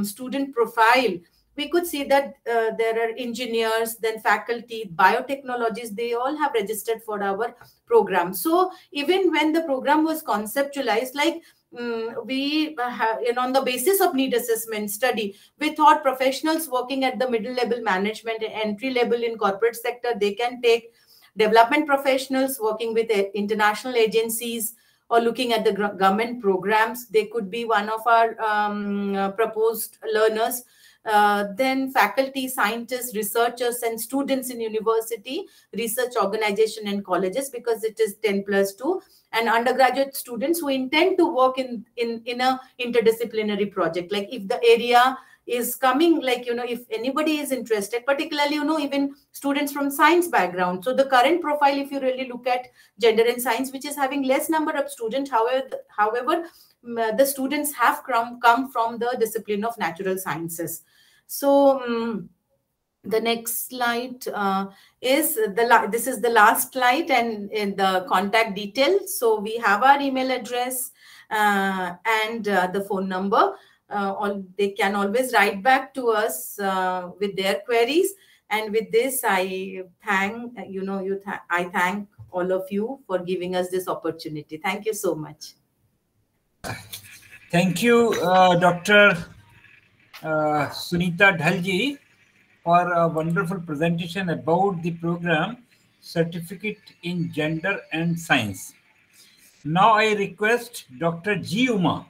student profile, we could see that there are engineers, then faculty, biotechnologists, they all have registered for our program. So even when the program was conceptualized, like we on the basis of need assessment study, we thought professionals working at the middle level management, entry level in corporate sector, they can take. Development professionals working with international agencies or looking at the government programs, they could be one of our proposed learners. Then faculty, scientists, researchers and students in university, research organization and colleges, because it is 10+2, and undergraduate students who intend to work in a interdisciplinary project. Like if the area is coming, like, if anybody is interested, particularly, even students from science background. So the current profile, if you really look at gender and science, which is having less number of students, however, the students have come from the discipline of natural sciences. So the next slide is this is the last slide, and in the contact details. So we have our email address and the phone number. they can always write back to us with their queries. And with this, I thank I thank all of you for giving us this opportunity. Thank you so much. Thank you, Dr. Sunita Dhalji, for a wonderful presentation about the program Certificate in Gender and Science. Now I request Dr. G. Uma.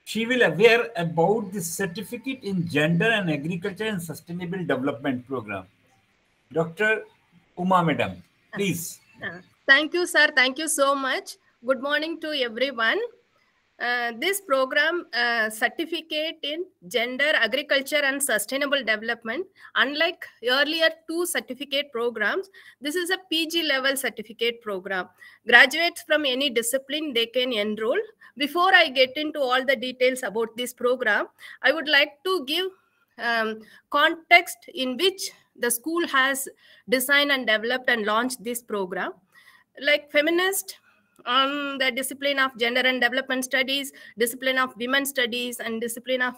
She will aware about the Certificate in Gender and Agriculture and Sustainable Development Program. Dr. Uma, madam, please. Thank you, sir. Thank you so much. Good morning to everyone. This program, Certificate in Gender, Agriculture and Sustainable Development, unlike earlier 2 certificate programs, this is a PG level certificate program. Graduates from any discipline, they can enroll. Before I get into all the details about this program, I would like to give context in which the school has designed and developed and launched this program. Like feminist, on the discipline of gender and development studies, discipline of women studies, and discipline of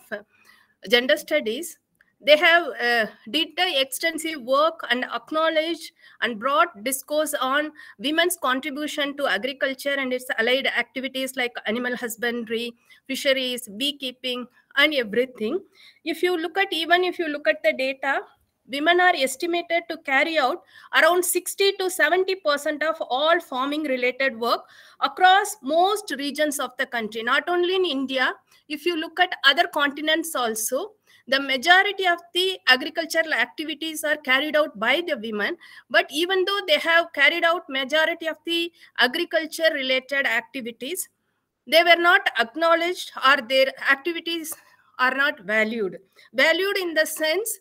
gender studies, they have did the extensive work and acknowledged and brought discourse on women's contribution to agriculture and its allied activities like animal husbandry, fisheries, beekeeping, and everything. If you look at the data, women are estimated to carry out around 60 to 70% of all farming related work across most regions of the country, not only in India. If you look at other continents also, the majority of the agricultural activities are carried out by the women. But even though they have carried out majority of the agriculture related activities, they were not acknowledged, or their activities are not valued. Valued in the sense,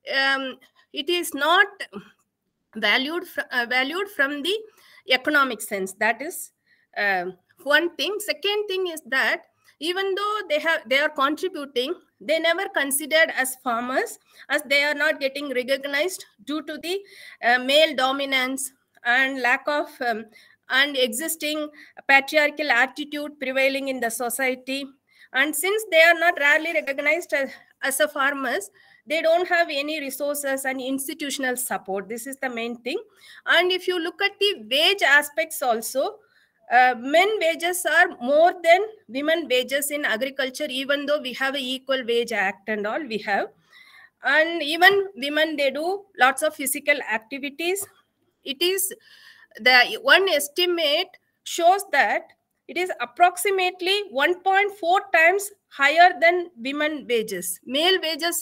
it is not valued from the economic sense. That is one thing. Second thing is that even though they are contributing, they never considered as farmers, as they are not getting recognized due to the male dominance and lack of and existing patriarchal attitude prevailing in the society. And since they are not rarely recognized as a farmers, they don't have any resources and institutional support. This is the main thing. And if you look at the wage aspects also, men wages are more than women wages in agriculture, even though we have an Equal Wage Act and all we have. And even women, they do lots of physical activities. It is the one estimate shows that it is approximately 1.4 times higher than women wages. Male wages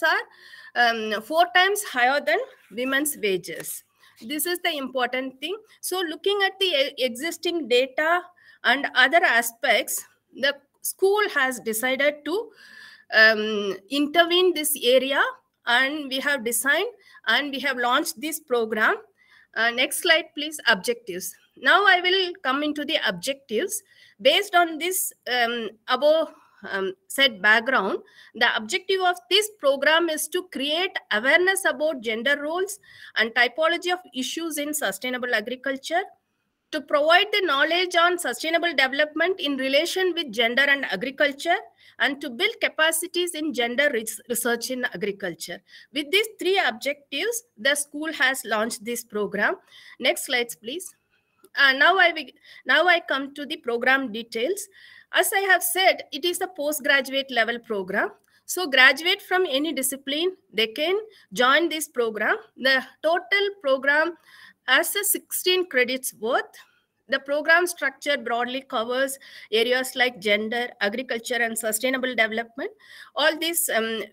are 4 times higher than women's wages. This is the important thing. So looking at the existing data and other aspects, the school has decided to intervene this area, and we have designed and we have launched this program. Next slide, please. Objectives. Now I will come into the objectives. Based on this above said background, the objective of this program is to create awareness about gender roles and typology of issues in sustainable agriculture, to provide the knowledge on sustainable development in relation with gender and agriculture, and to build capacities in gender research in agriculture. With these 3 objectives, the school has launched this program. Next slides, please. Now I come to the program details. As I have said, it is a postgraduate level program. So graduate from any discipline, they can join this program. The total program has a 16 credits worth. The program structure broadly covers areas like gender, agriculture, and sustainable development. All this,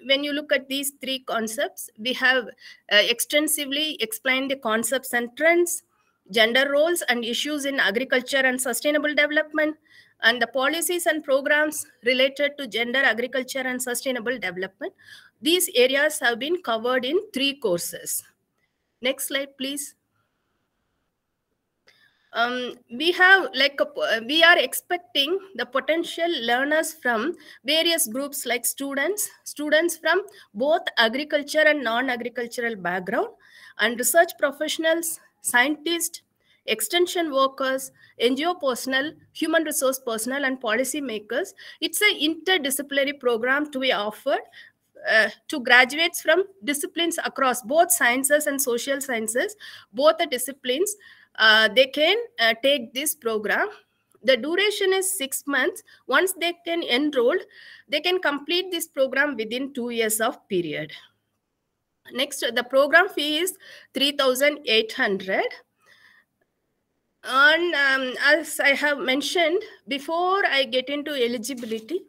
when you look at these 3 concepts, we have extensively explained the concepts and trends, gender roles and issues in agriculture and sustainable development, and the policies and programs related to gender, agriculture, and sustainable development. These areas have been covered in 3 courses. Next slide, please. We are expecting the potential learners from various groups like students from both agriculture and non-agricultural background, and research professionals, scientists, extension workers, NGO personnel, human resource personnel, and policy makers. It's an interdisciplinary program to be offered to graduates from disciplines across both sciences and social sciences, both the disciplines. They can take this program. The duration is 6 months. Once they can enroll, they can complete this program within 2 years of period. Next, the program fee is 3,800. And as I have mentioned, before I get into eligibility,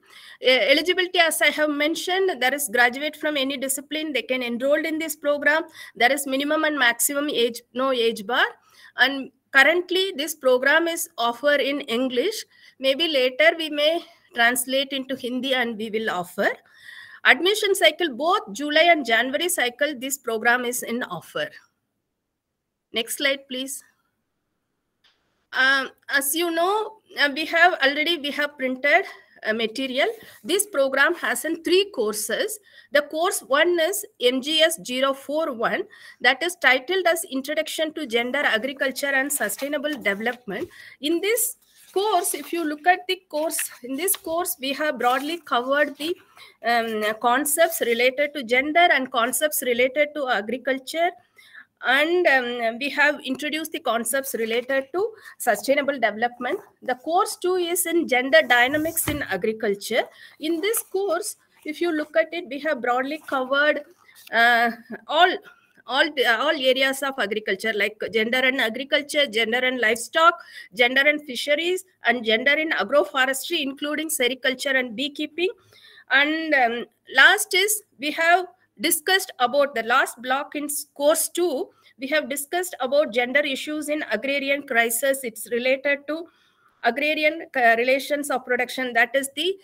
as I have mentioned, there is graduate from any discipline, they can enroll in this program. There is minimum and maximum age, no age bar. And currently, this program is offered in English. Maybe later we may translate into Hindi and we will offer. Admission cycle, both July and January cycle, this program is in offer. Next slide, please. As you know, we have printed material. This program has 3 courses. The course 1 is MGS 041, that is titled as Introduction to Gender, Agriculture and Sustainable Development. In this course, if you look at the course, in this course, we have broadly covered the concepts related to gender and concepts related to agriculture. And we have introduced the concepts related to sustainable development. The course 2 is in gender dynamics in agriculture. In this course, if you look at it, we have broadly covered all areas of agriculture, like gender and agriculture, gender and livestock, gender and fisheries, and gender in agroforestry, including sericulture and beekeeping. And last is, we have discussed about the last block in course 2. We have discussed about gender issues in agrarian crisis. It's related to agrarian relations of production. That is the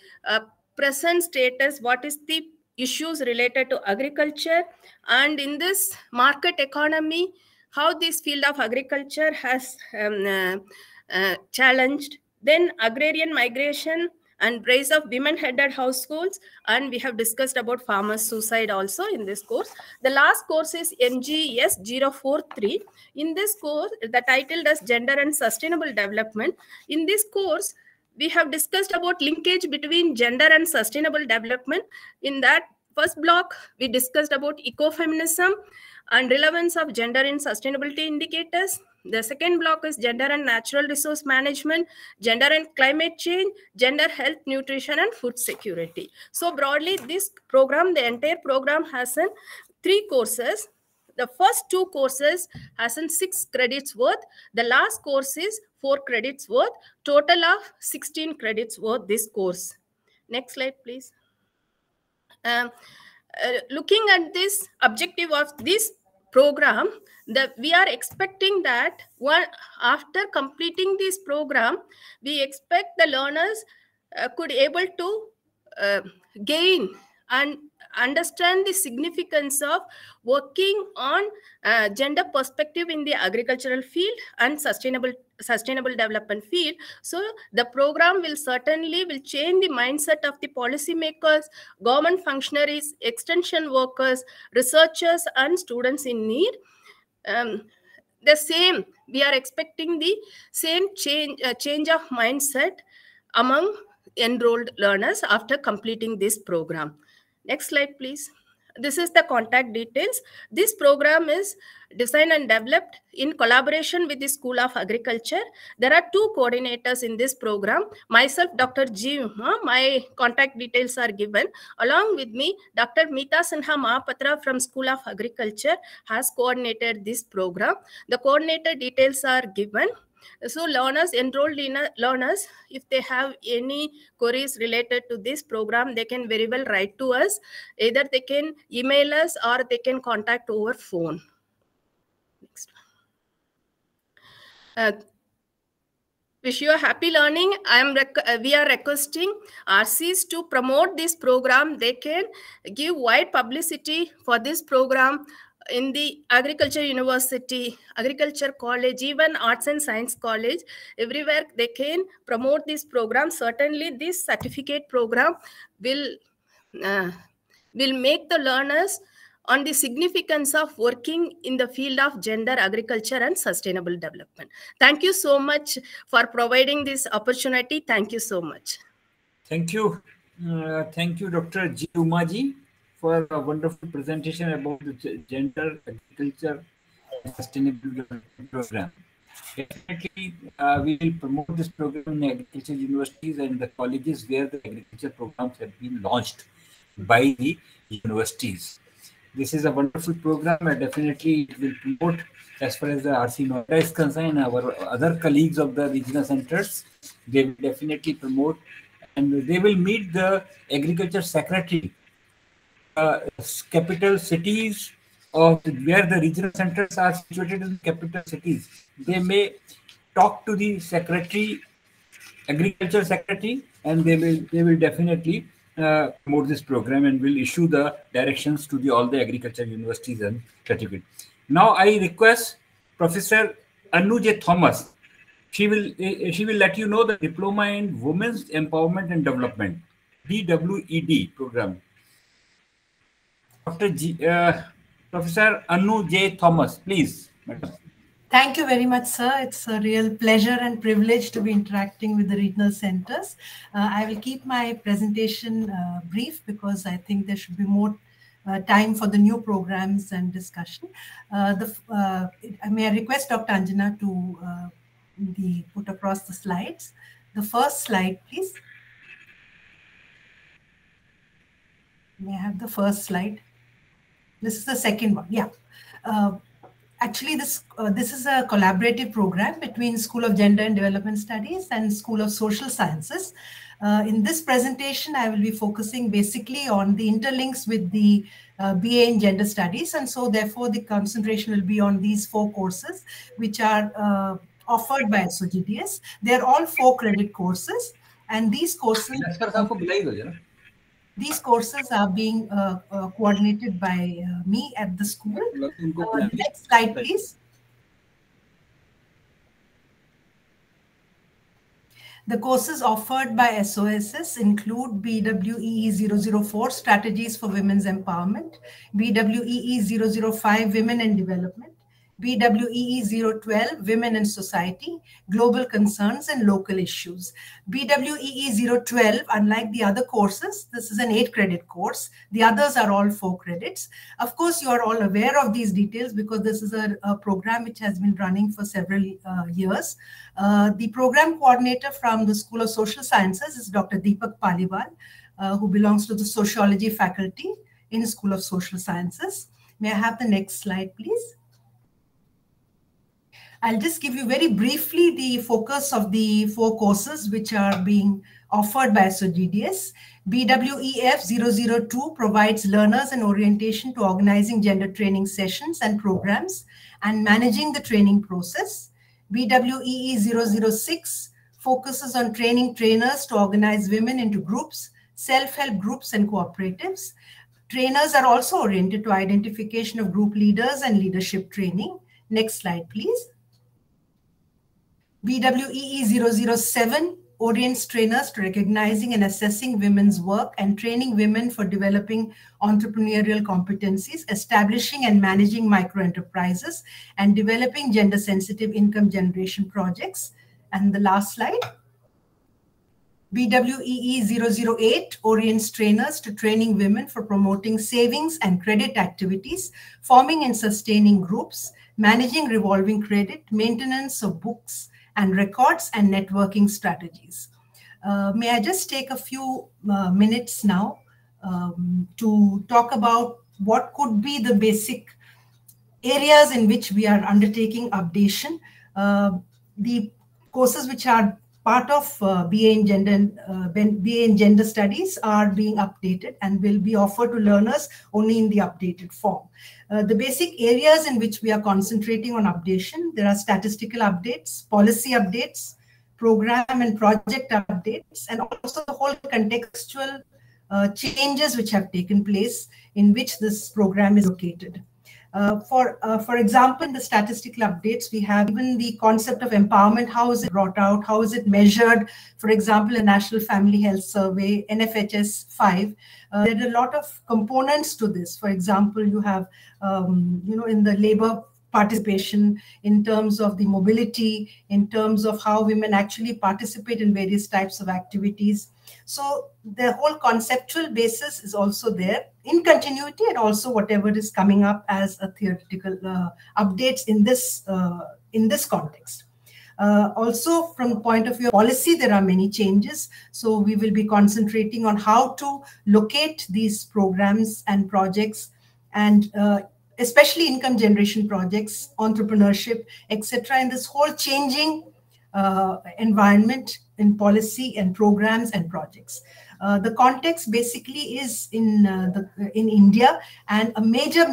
present status. What is the issues related to agriculture? And in this market economy, how this field of agriculture has challenged. Then agrarian migration and rise of women-headed households, and we have discussed about farmers' suicide also in this course. The last course is MGS 043. In this course, the title is Gender and Sustainable Development. In this course, we have discussed about linkage between gender and sustainable development. In that first block, we discussed about ecofeminism and relevance of gender in sustainability indicators. The second block is gender and natural resource management, gender and climate change, gender, health, nutrition, and food security. So broadly, this program, the entire program has 3 courses. The first 2 courses has 6 credits worth. The last course is 4 credits worth. Total of 16 credits worth this course. Next slide, please. Looking at this objective of this program, we are expecting that after completing this program, we expect the learners could able to gain and understand the significance of working on gender perspective in the agricultural field and sustainable development field. So the program will certainly change the mindset of the policymakers, government functionaries, extension workers, researchers, and students in need. We are expecting the same change of mindset among enrolled learners after completing this program. Next slide, please. This is the contact details. This program is designed and developed in collaboration with the School of Agriculture. There are 2 coordinators in this program. Myself, Dr. G. My contact details are given. Along with me, Dr. Meeta Sinha Mahapatra from School of Agriculture has coordinated this program. The coordinator details are given. So learners, enrolled learners, if they have any queries related to this program, they can very well write to us. Either they can email us or they can contact over phone. Next. Wish you a happy learning. We are requesting RCs to promote this program. They can give wide publicity for this program in the agriculture university, agriculture college, even arts and science college. Everywhere they can promote this program. Certainly this certificate program will make the learners on the significance of working in the field of gender, agriculture, and sustainable development. Thank you so much for providing this opportunity. Thank you so much. Thank you. Thank you, Dr. G. Umaji, for a wonderful presentation about the gender, agriculture, and sustainable development program. Definitely, we will promote this program in agriculture universities and the colleges where the agriculture programs have been launched by the universities. This is a wonderful program, and definitely it will promote, as far as the RC Noida is concerned, our other colleagues of the regional centers, they will definitely promote, and they will meet the agriculture secretary, capital cities of where the regional centers are situated in capital cities. They may talk to the secretary, agriculture secretary, and they will definitely promote this program and will issue the directions to all the agriculture universities and certificate. Now I request Professor Anu J. Thomas. She will let you know the Diploma in Women's Empowerment and Development, DWED program. Professor Anu J. Thomas, please, madam. Thank you very much, sir. It's a real pleasure and privilege to be interacting with the regional centers. I will keep my presentation brief because I think there should be more time for the new programs and discussion. May I request Dr. Anjana to put across the slides. The first slide, please. May I have the first slide? This is the second one. Yeah. Actually, this is a collaborative program between School of Gender and Development Studies and School of Social Sciences. In this presentation, I will be focusing basically on the interlinks with the BA in Gender Studies. And so therefore, the concentration will be on these 4 courses, which are offered by SOGDS. They're all 4-credit courses. And these courses... These courses are being coordinated by me at the school. Next slide, please. The courses offered by SOSS include BWEE 004, Strategies for Women's Empowerment, BWEE 005, Women and Development, BWEE 012, Women and Society, Global Concerns and Local Issues. BWEE 012, unlike the other courses, this is an 8-credit course. The others are all 4 credits. Of course, you are all aware of these details because this is a program which has been running for several years. The program coordinator from the School of Social Sciences is Dr. Deepak Paliwal, who belongs to the Sociology faculty in School of Social Sciences. May I have the next slide, please? I'll just give you very briefly the focus of the 4 courses which are being offered by SOGDS. BWEF 002 provides learners an orientation to organizing gender training sessions and programs and managing the training process. BWEE 006 focuses on training trainers to organize women into groups, self-help groups and cooperatives. Trainers are also oriented to identification of group leaders and leadership training. Next slide, please. BWEE 007 orients trainers to recognizing and assessing women's work and training women for developing entrepreneurial competencies, establishing and managing micro-enterprises, and developing gender-sensitive income generation projects. And the last slide. BWEE 008 orients trainers to training women for promoting savings and credit activities, forming and sustaining groups, managing revolving credit, maintenance of books and records, and networking strategies. May I just take a few minutes now to talk about what could be the basic areas in which we are undertaking updation. The courses which are part of BA in Gender Studies are being updated and will be offered to learners only in the updated form. The basic areas in which we are concentrating on updation, there are statistical updates, policy updates, program and project updates, and also the whole contextual changes which have taken place in which this program is located. For example, in the statistical updates, we have even the concept of empowerment. How is it brought out? How is it measured? For example, a National Family Health Survey, NFHS 5. There are a lot of components to this. For example, you have, in the labor participation, in terms of the mobility, in terms of how women actually participate in various types of activities. So the whole conceptual basis is also there in continuity, and also whatever is coming up as a theoretical updates in this context. Also, from the point of view of policy, there are many changes. So we will be concentrating on how to locate these programs and projects, and especially income generation projects, entrepreneurship, etc., in this whole changing environment in policy and programs and projects. The context basically is in India, and a major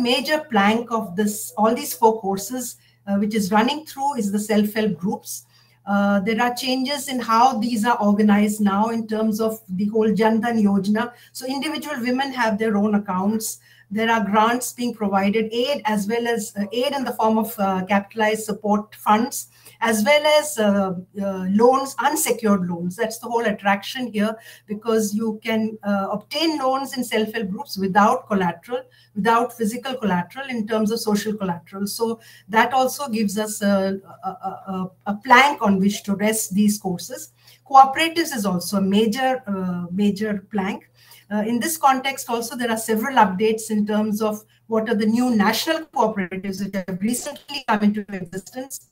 plank of all these 4 courses which is running through is the self-help groups. There are changes in how these are organized now in terms of the whole Jan Dhan Yojana. So individual women have their own accounts. There are grants being provided, aid as well as aid in the form of capitalized support funds, as well as loans, unsecured loans. That's the whole attraction here, because you can obtain loans in self-help groups without collateral, without physical collateral, in terms of social collateral. So that also gives us a plank on which to rest these courses. Cooperatives is also a major plank. In this context also, there are several updates in terms of what are the new national cooperatives which have recently come into existence,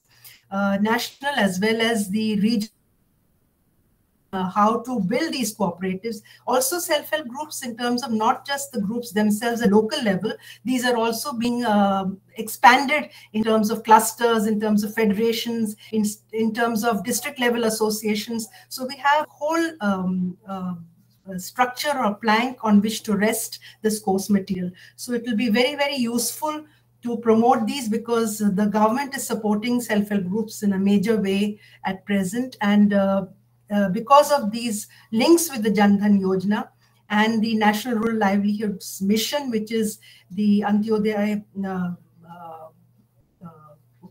national as well as the region. How to build these cooperatives. Also self-help groups, in terms of not just the groups themselves at local level, these are also being expanded in terms of clusters, in terms of federations, in terms of district level associations. So we have whole structure or plank on which to rest this course material. So it will be very useful to promote these, because the government is supporting self-help groups in a major way at present, and because of these links with the Jan Dhan Yojana and the National Rural Livelihoods Mission, which is the Antyodaya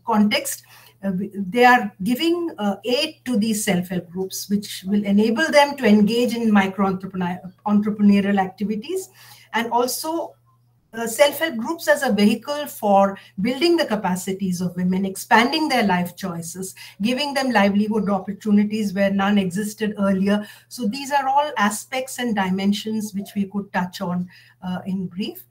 context, they are giving aid to these self-help groups, which will enable them to engage in micro-entrepreneurial activities, and also self-help groups as a vehicle for building the capacities of women, expanding their life choices, giving them livelihood opportunities where none existed earlier. So these are all aspects and dimensions which we could touch on in brief.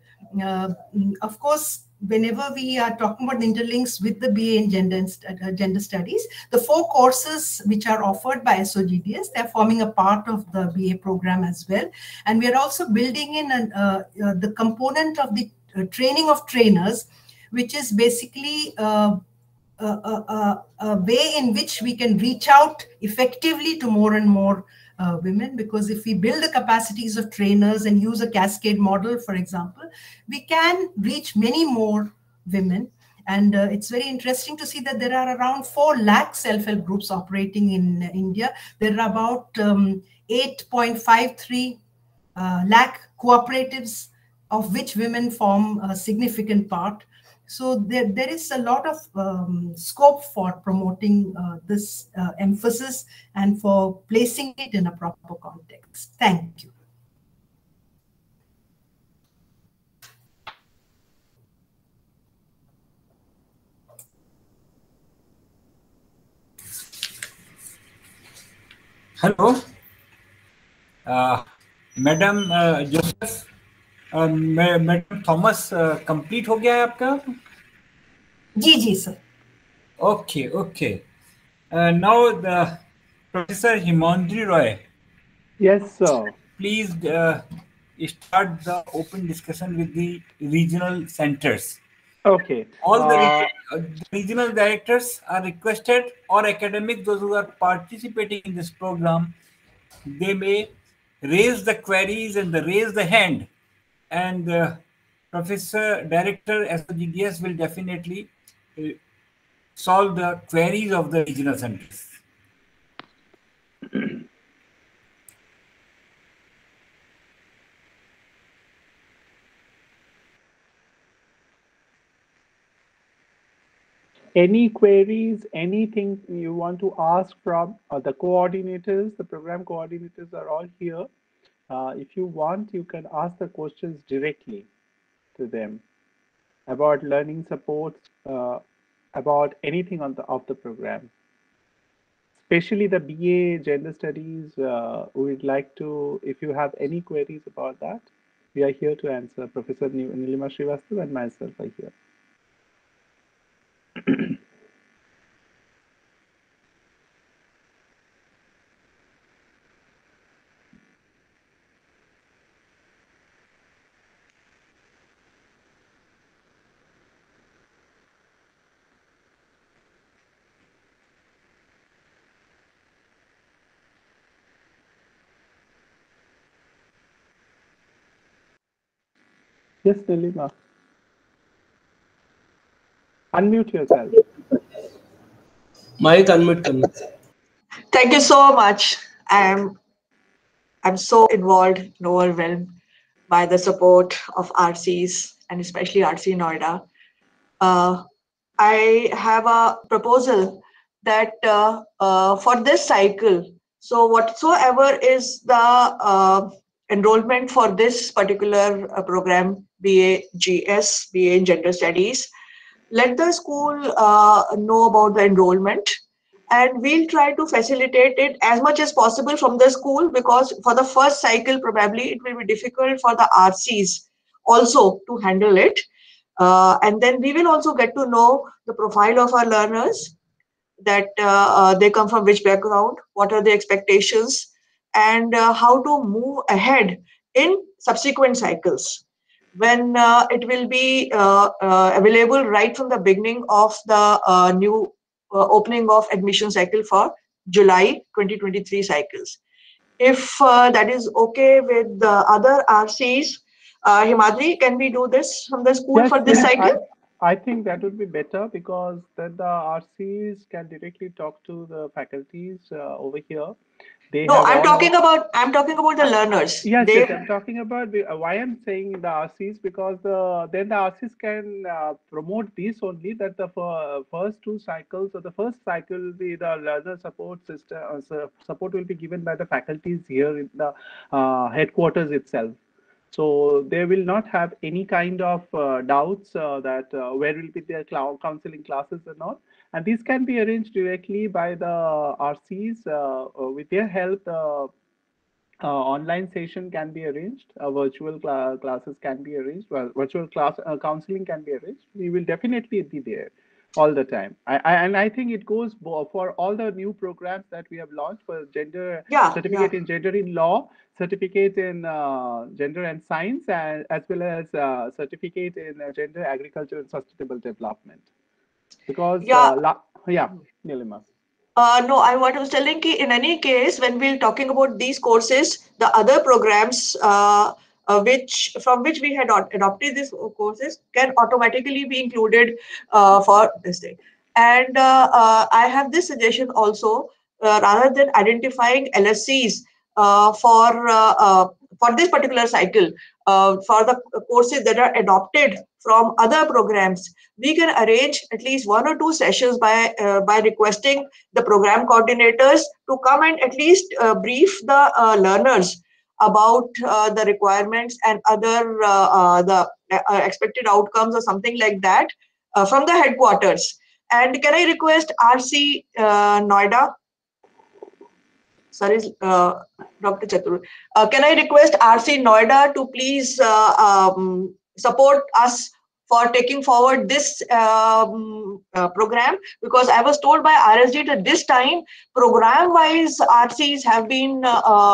Of course, whenever we are talking about the interlinks with the BA in gender studies, the 4 courses which are offered by SOGDS, they're forming a part of the BA program as well. And we are also building in the component of the training of trainers, which is basically a way in which we can reach out effectively to more and more women, because if we build the capacities of trainers and use a cascade model, for example, we can reach many more women. And it's very interesting to see that there are around 4 lakh self-help groups operating in India. There are about 8.53 lakh cooperatives, of which women form a significant part. So there is a lot of scope for promoting this emphasis and for placing it in a proper context. Thank you. Hello, Madam Joseph, Madam Thomas, complete हो गया है आपका? जी sir. Okay. Now the Professor Himandri Roy. Yes, sir. Please start the open discussion with the regional centers. Okay. All the regional directors are requested, or academics, those who are participating in this program, they may raise the queries and raise the hand, and Professor Director SOGDS will definitely solve the queries of the regional centers. Any queries, anything you want to ask from the coordinators, the program coordinators are all here. If you want, you can ask the questions directly to them about learning support, about anything of the program. Especially the BA Gender Studies, we'd like to, if you have any queries about that, we are here to answer. Professor Nilima Srivastava and myself are here. Yes, Nilima. Unmute yourself. Mic unmute करना. Thank you so much. I'm so involved and overwhelmed by the support of RCs and especially RC Noida. I have a proposal that for this cycle, so whatsoever is the enrollment for this particular program, BA GS, BA in Gender Studies, let the school know about the enrollment, and we'll try to facilitate it as much as possible from the school, because for the first cycle probably it will be difficult for the RCs also to handle it. And then we will also get to know the profile of our learners, that they come from which background, what are the expectations, and how to move ahead in subsequent cycles, when it will be available right from the beginning of the new opening of admission cycle for July 2023 cycles. If that is okay with the other RCs, Himadri, can we do this from the school for this cycle? I think that would be better, because then the RCs can directly talk to the faculties over here. No, I'm talking about the learners. Yes, yes, I'm talking about why I'm saying the RCs, because then the RCs can promote this only, that the first two cycles, or the first cycle will be the learner support system. Support will be given by the faculties here in the headquarters itself. So they will not have any kind of doubts that where will be their counseling classes and all. And these can be arranged directly by the RCs with their help. Online session can be arranged. Virtual classes can be arranged. Well, virtual class counseling can be arranged. We will definitely be there all the time. And I think it goes for all the new programs that we have launched for gender certificate in gender in law, certificate in gender and science, and as well as certificate in gender, agriculture, and sustainable development. Because Nilima. No, I was telling that in any case, when we're talking about these courses, the other programs from which we had adopted these courses can automatically be included for this thing. And I have this suggestion also, rather than identifying LSCs for this particular cycle, for the courses that are adopted from other programs, we can arrange at least 1 or 2 sessions by requesting the program coordinators to come and at least brief the learners about the requirements and other the expected outcomes or something like that from the headquarters. And can I request RC Noida? Sorry, Dr. Chatur. Can I request RC Noida to please support us for taking forward this program? Because I was told by RSD that this time program-wise RCs have been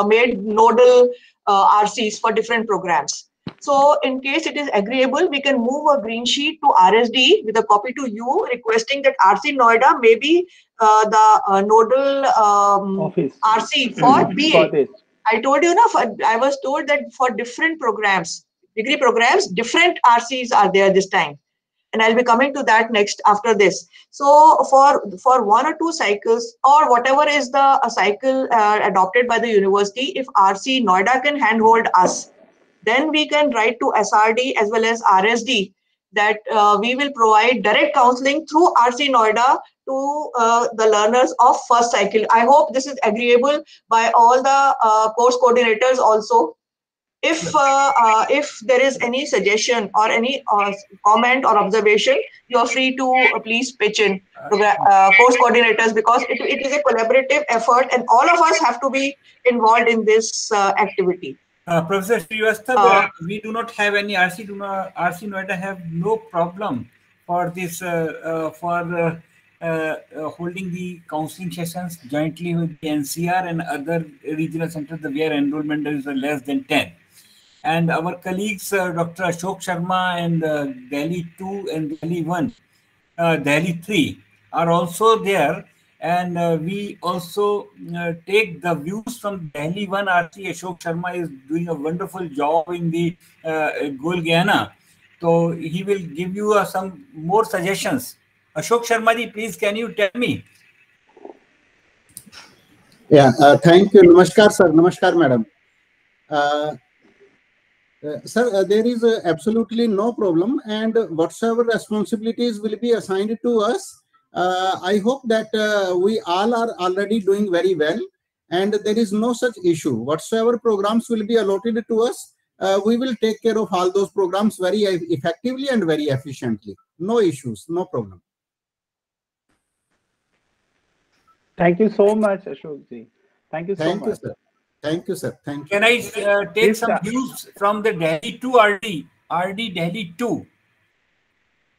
made nodal RCs for different programs. So in case it is agreeable, we can move a green sheet to RSD with a copy to you, requesting that RC Noida may be the nodal RC for BA. I told you enough. I was told that for different programs, degree programs, different RCs are there this time. And I'll be coming to that next after this. So for 1 or 2 cycles, or whatever is the cycle adopted by the university, if RC Noida can handhold us, then we can write to SRD as well as RSD that we will provide direct counseling through RC Noida to the learners of first cycle. I hope this is agreeable by all the course coordinators also. If there is any suggestion or any comment or observation, you are free to please pitch in course coordinators, because it is a collaborative effort and all of us have to be involved in this activity. Professor Srivastava, we do not have any RC Noida have no problem for this holding the counseling sessions jointly with the NCR and other regional centers where enrollment is less than 10. And our colleagues, Dr. Ashok Sharma and Delhi 2 and Delhi 1, Delhi 3 are also there. And we also take the views from Delhi 1 RC. Ashok Sharma is doing a wonderful job in the Gulgiana. So he will give you some more suggestions. Ashok Sharma ji, please can you tell me? Yeah, thank you. Namaskar, sir. Namaskar, madam. Sir, there is absolutely no problem, and whatsoever responsibilities will be assigned to us, I hope that we all are already doing very well, and there is no such issue. Whatsoever programs will be allotted to us, we will take care of all those programs very effectively and very efficiently. No issues, no problem. Thank you so much, Ashok ji. Thank you so much. Thank you, sir. Thank you, sir. Thank you. Can I take some views from the Delhi 2 RD Delhi 2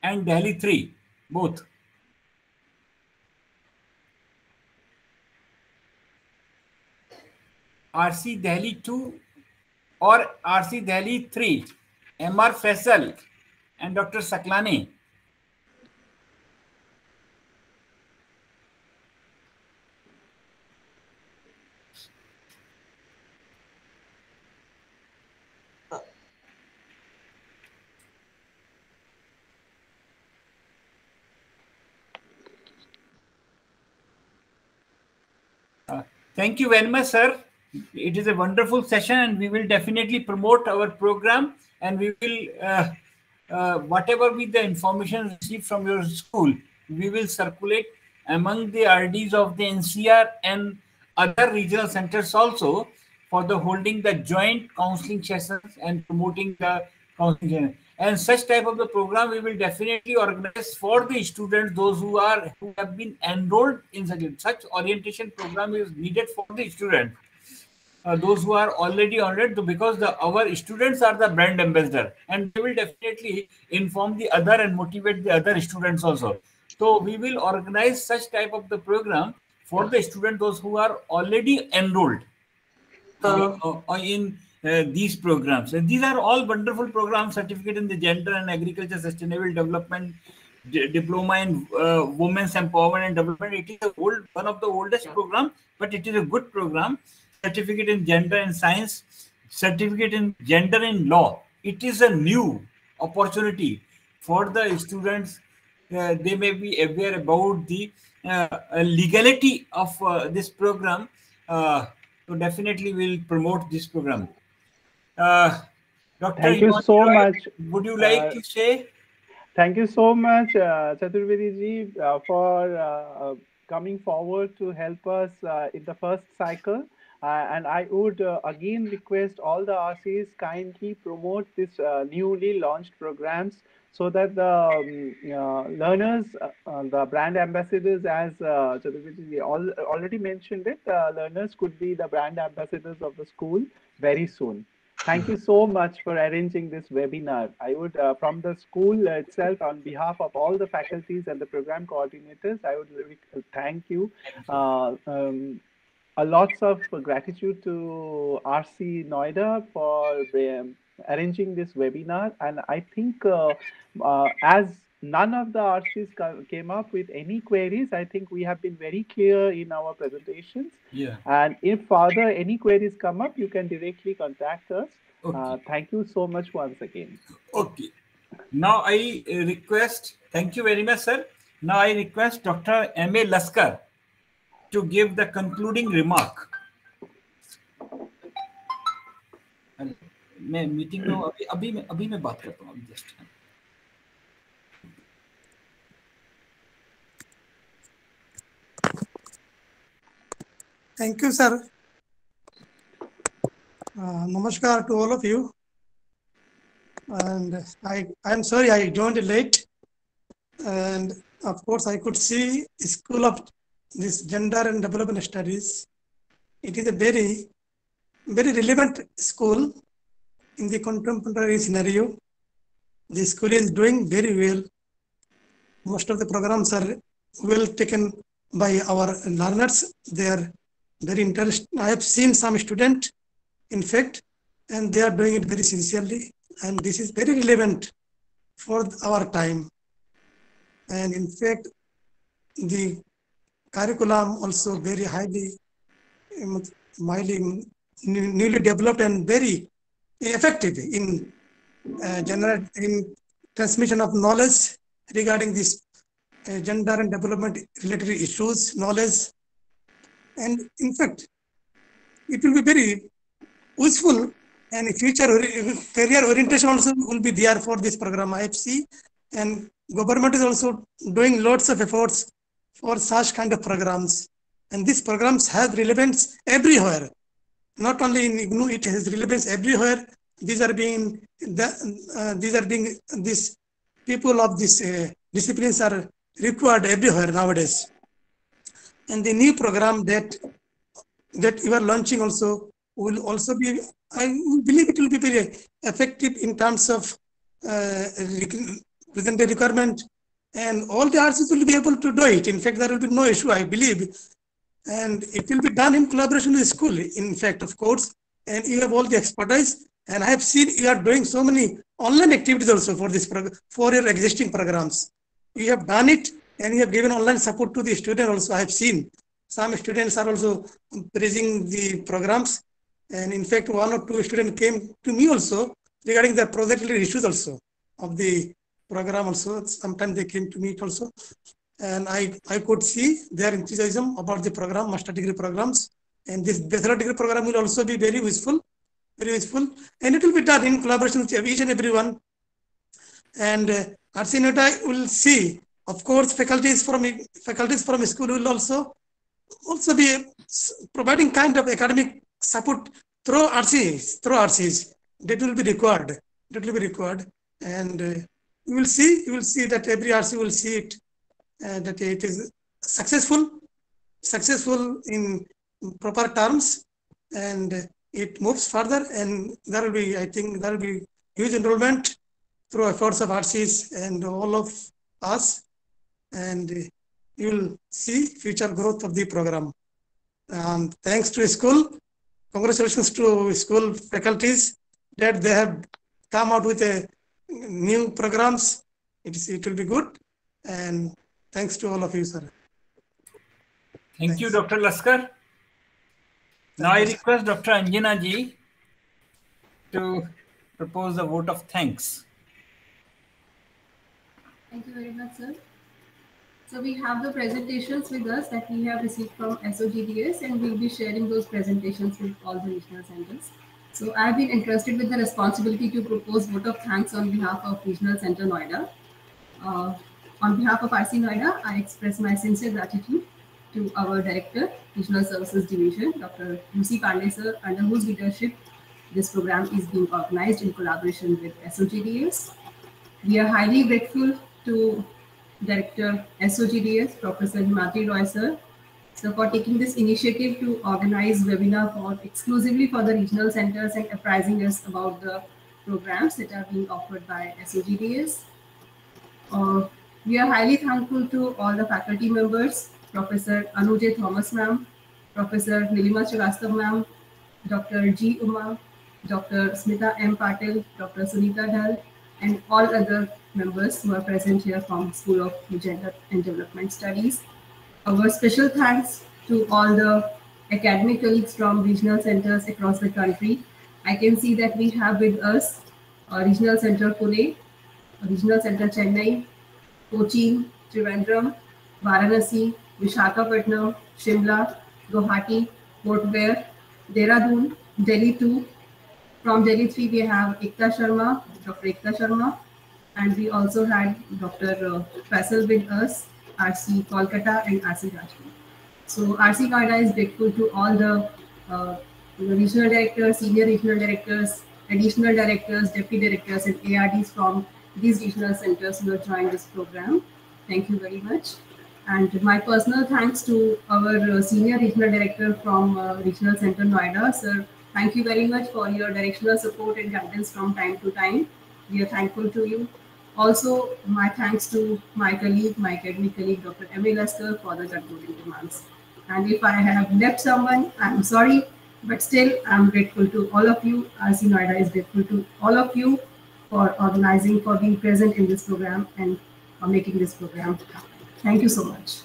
and Delhi 3, both? RC Delhi 2 or RC Delhi 3, MR Faisal and Dr. Saklani. Thank you very much, sir. It is a wonderful session, and we will definitely promote our program, and we will, whatever be the information received from your school, we will circulate among the RDs of the NCR and other regional centers also for the holding the joint counseling sessions and promoting the counseling. And such type of the program we will definitely organize for the students, those who have been enrolled in such orientation program is needed for the students. Those who are already enrolled, because our students are the brand ambassador, and they will definitely inform the other and motivate the other students also. So we will organize such type of the program for the students, those who are already enrolled in these programs. And these are all wonderful programs: certificate in the gender and agriculture sustainable development, diploma in women's empowerment and development. It is one of the oldest program, but it is a good program. Certificate in gender and science, certificate in gender in law. It is a new opportunity for the students. They may be aware about the legality of this program. So definitely we'll promote this program. Doctor, thank you so much. Would you like to say? Thank you so much, Chaturvedi ji, for coming forward to help us in the first cycle. And I would again request all the RCs kindly promote this newly launched programs, so that the learners, the brand ambassadors, as Chaturvedi already mentioned it, learners could be the brand ambassadors of the school very soon. Thank you so much for arranging this webinar. I would, from the school itself, on behalf of all the faculties and the program coordinators, I would thank you. Lots of gratitude to RC Noida for arranging this webinar. And I think as none of the RCs came up with any queries, I think we have been very clear in our presentations. Yeah. And if further any queries come up, you can directly contact us. Okay. Thank you so much once again. Okay. Now I request, thank you very much, sir. Now I request Dr. M.A. Laskar to give the concluding remark. मैं meeting में अभी मैं बात करता हूँ just. Thank you, sir. Namaskar to all of you. And I'm sorry I joined late. And of course, I could see School of this Gender and Development Studies. It is a very relevant school in the contemporary scenario. The school is doing very well. Most of the programs are well taken by our learners. They are very interested. I have seen some students, in fact, and they are doing it very sincerely. And this is very relevant for our time. And in fact, the curriculum also very highly newly developed and very effective in in transmission of knowledge regarding this gender and development related issues, knowledge. And in fact, it will be very useful, and future career orientation also will be there for this program, IFC. And government is also doing lots of efforts for such kind of programs. And these programs have relevance everywhere. Not only in IGNOU, it has relevance everywhere. These people of these disciplines are required everywhere nowadays. And the new program that you are launching also will also be, I believe it will be very effective in terms of present requirement, and all the RCs will be able to do it. In fact, there will be no issue, I believe. And it will be done in collaboration with the school, in fact, of course. And you have all the expertise. And I have seen you are doing so many online activities also for this for your existing programs. You have done it, and you have given online support to the student also. I have seen some students are also praising the programs. And in fact, one or two students came to me also regarding the project issues also of the program also. Sometimes they came to me also. And I could see their enthusiasm about the program, master degree programs. And this bachelor degree program will also be very useful. And it will be done in collaboration with each and everyone. And IGNOU will see, of course, faculties from school will also be providing kind of academic support through RCs. That will be required. And you will see that every RC will see it, that it is successful in proper terms, and it moves further. And there will be, I think, there will be huge enrollment through efforts of RCs and all of us, and you will see future growth of the program. And thanks to school, congratulations to school faculties that they have come out with a new programs. It will be good. And thanks to all of you, sir. Thank you, Dr. Laskar. Now I request Dr. Anjana ji to propose a vote of thanks. Thank you very much, sir. So we have the presentations with us that we have received from SOGDS, and we'll be sharing those presentations with all the regional centers. So I've been entrusted with the responsibility to propose vote of thanks on behalf of Regional Center Noida. On behalf of RC Noida, I express my sincere gratitude to our Director, Regional Services Division, Dr. UC Pandey sir, under whose leadership this program is being organized in collaboration with SOGDS. We are highly grateful to Director SOGDS, Professor Himatri Roy sir, for taking this initiative to organize webinar exclusively for the regional centers and apprising us about the programs that are being offered by SOGDS. We are highly thankful to all the faculty members, Professor Anuj Thomas ma'am, Professor Nilima Srivastav ma'am, Dr. G. Uma, Dr. Smita M. Patil, Dr. Sunita Dhal, and all other members who are present here from School of Gender and Development Studies. Our special thanks to all the academic colleagues from regional centers across the country. I can see that we have with us Regional Center Pune, Regional Center Chennai, Cochin, Trivandrum, Varanasi, Visakhapatnam, Shimla, Guwahati, Port Blair, Dehradun, Delhi 2. From Delhi 3, we have Ekta Sharma, Dr. Ekta Sharma, and we also had Dr. Faisal with us, RC Kolkata and RC Rajpur. So RC Noida is grateful to all the regional directors, senior regional directors, additional directors, deputy directors, and ARDs from these regional centers who have joined this program. Thank you very much. And my personal thanks to our senior regional director from Regional Center Noida, sir. Thank you very much for your directional support and guidance from time to time. We are thankful to you. Also, my thanks to my colleague, my academic colleague, Dr. M.A. Laskar, for the concluding remarks. And if I have left someone, I'm sorry, but still I'm grateful to all of you. RC Noida is grateful to all of you for organizing, for being present in this program and for making this program happen. Thank you so much.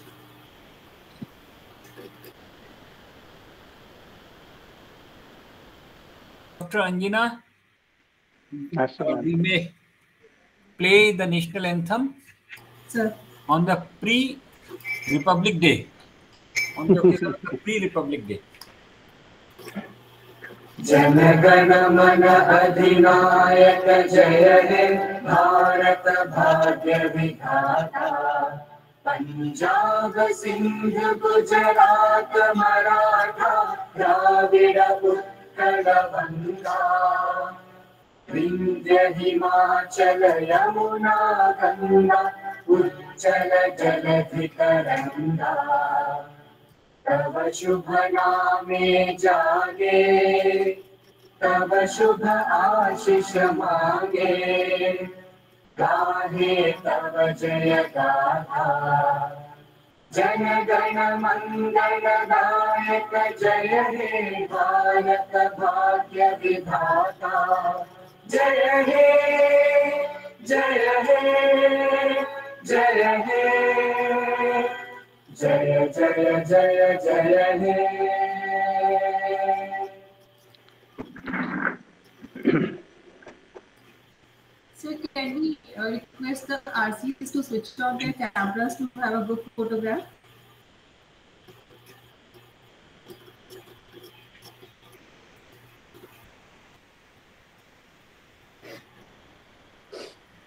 Dr. Anjana, we may play the national anthem on the pre-Republic Day. On the occasion of the pre-Republic Day. जनगण मन अधिनायक जय हे भारत भाग्य विधाता पंजाब सिंध गुजरात मराठा द्राविड़ उत्कल बंगा विंध्य हिमाचल यमुना गंगा उज्जल जलधि तरंगा तब शुभ नामे जागे तब शुभ आशीष मांगे गाहे तब जय गाथा जन गण मंगल दायक जय हे भारत भाग्य विधाता जय हे जय हे जय हे जय जय जय जय हे So can we request the RCs to switch on their cameras to have a group photograph?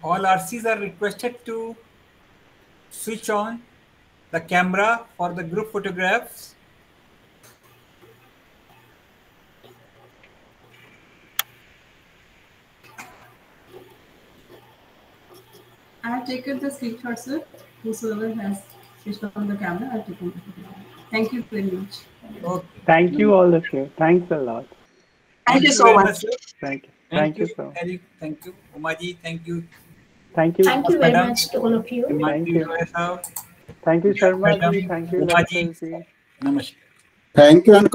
All RCs are requested to switch on the camera for the group photographs. I have taken the screenshot, sir. Whosoever has switched on the camera, I have taken the photograph. Thank you very much. Okay. Thank you all of you. Thanks a lot. Thank you so much. Thank you. Thank you, so Eric. Thank you, Umaji. Thank you. Thank you. Thank you very much to all of you. Thank you. Thank you, Thank you, Sharma ji. Madam. Thank you, Umaji. Laskar ji. Namaskar. Thank you and